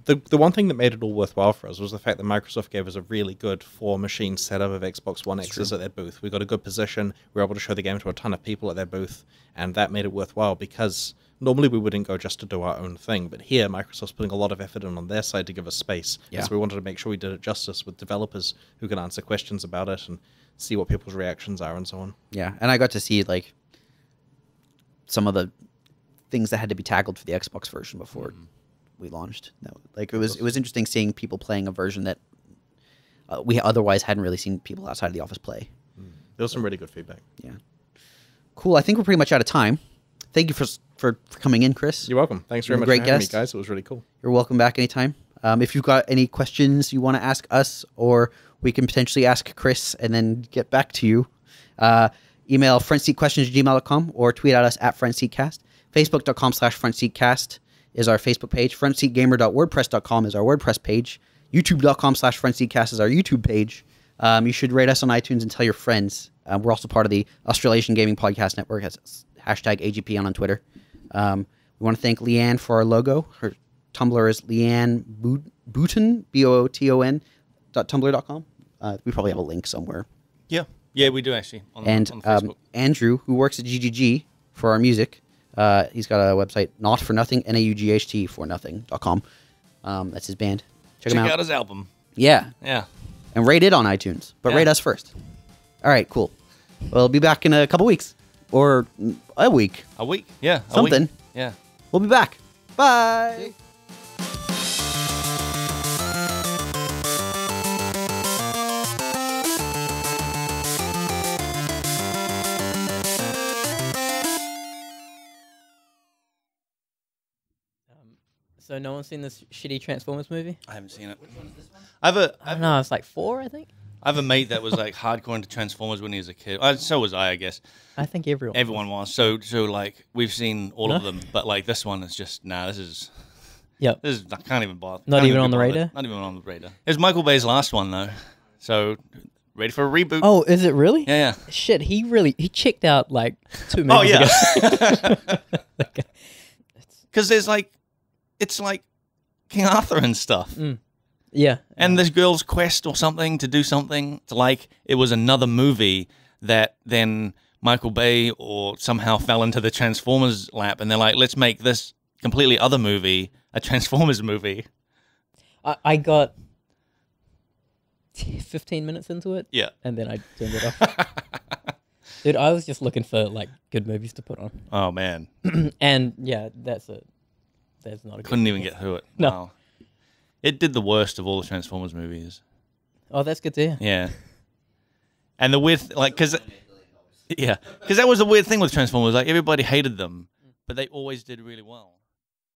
The one thing that made it all worthwhile for us was the fact that Microsoft gave us a really good 4-machine setup of Xbox One X's at their booth. We got a good position. We were able to show the game to a ton of people at their booth, and that made it worthwhile because normally we wouldn't go just to do our own thing, but here Microsoft's putting a lot of effort in on their side to give us space. So we wanted to make sure we did it justice with developers who can answer questions about it and see what people's reactions are and so on. Yeah, and I got to see like some of the things that had to be tackled for the Xbox version before we launched. Like it was interesting seeing people playing a version that we otherwise hadn't really seen people outside of the office play. There was some really good feedback. Yeah. Cool. I think we're pretty much out of time. Thank you for coming in, Chris. You're welcome. Thanks very much for having me, guys. It was really cool. You're welcome back anytime. If you've got any questions you want to ask us, or we can potentially ask Chris and then get back to you, email frontseatquestions@gmail.com or tweet at us at frontseatcast. Facebook.com/frontseatcast is our Facebook page. Frontseatgamer.wordpress.com is our WordPress page. YouTube.com/frontseatcast is our YouTube page. You should rate us on iTunes and tell your friends. We're also part of the Australasian Gaming Podcast Network. That's #AGP on Twitter. We want to thank Leanne for our logo. Her Tumblr is Leanne Booton, Booton, .tumblr.com. We probably have a link somewhere. Yeah, we do actually. On Facebook. Andrew, who works at GGG for our music, he's got a website, Not For Nothing, NAUGHT for nothing.com. That's his band. Check him out. Check out his album. Yeah. Yeah. And rate it on iTunes, but rate us first. All right, cool. We'll be back in a couple weeks. Or a week. A week? Yeah. Something. Week. Yeah. We'll be back. Bye. So no one's seen this shitty Transformers movie? I haven't seen it. Which one is this one? I don't know. It's like 4, I think. I have a mate that was like hardcore into Transformers when he was a kid. So was I guess. I think everyone was. So like we've seen all of them, but like this one is just this is. Yep. I can't even bother. Not even on the radar. Not even on the radar. It was Michael Bay's last one though, so ready for a reboot. Oh, is it really? Yeah. Shit, he checked out like 2 movies ago. Because it's like King Arthur and stuff. Yeah. And this girl's quest or something to do something. It's like it was another movie that then Michael Bay or somehow fell into the Transformers lap, and they're like, let's make this completely other movie a Transformers movie. I got 15 minutes into it. Yeah. And then I turned it off. Dude, I was just looking for like good movies to put on. Oh, man. And yeah, that's it. That's not a good Couldn't even get through it. No. Wow. It did the worst of all the Transformers movies. Oh, that's good to hear. Yeah. And the weird, like, because that was a weird thing with Transformers. Like everybody hated them, but they always did really well.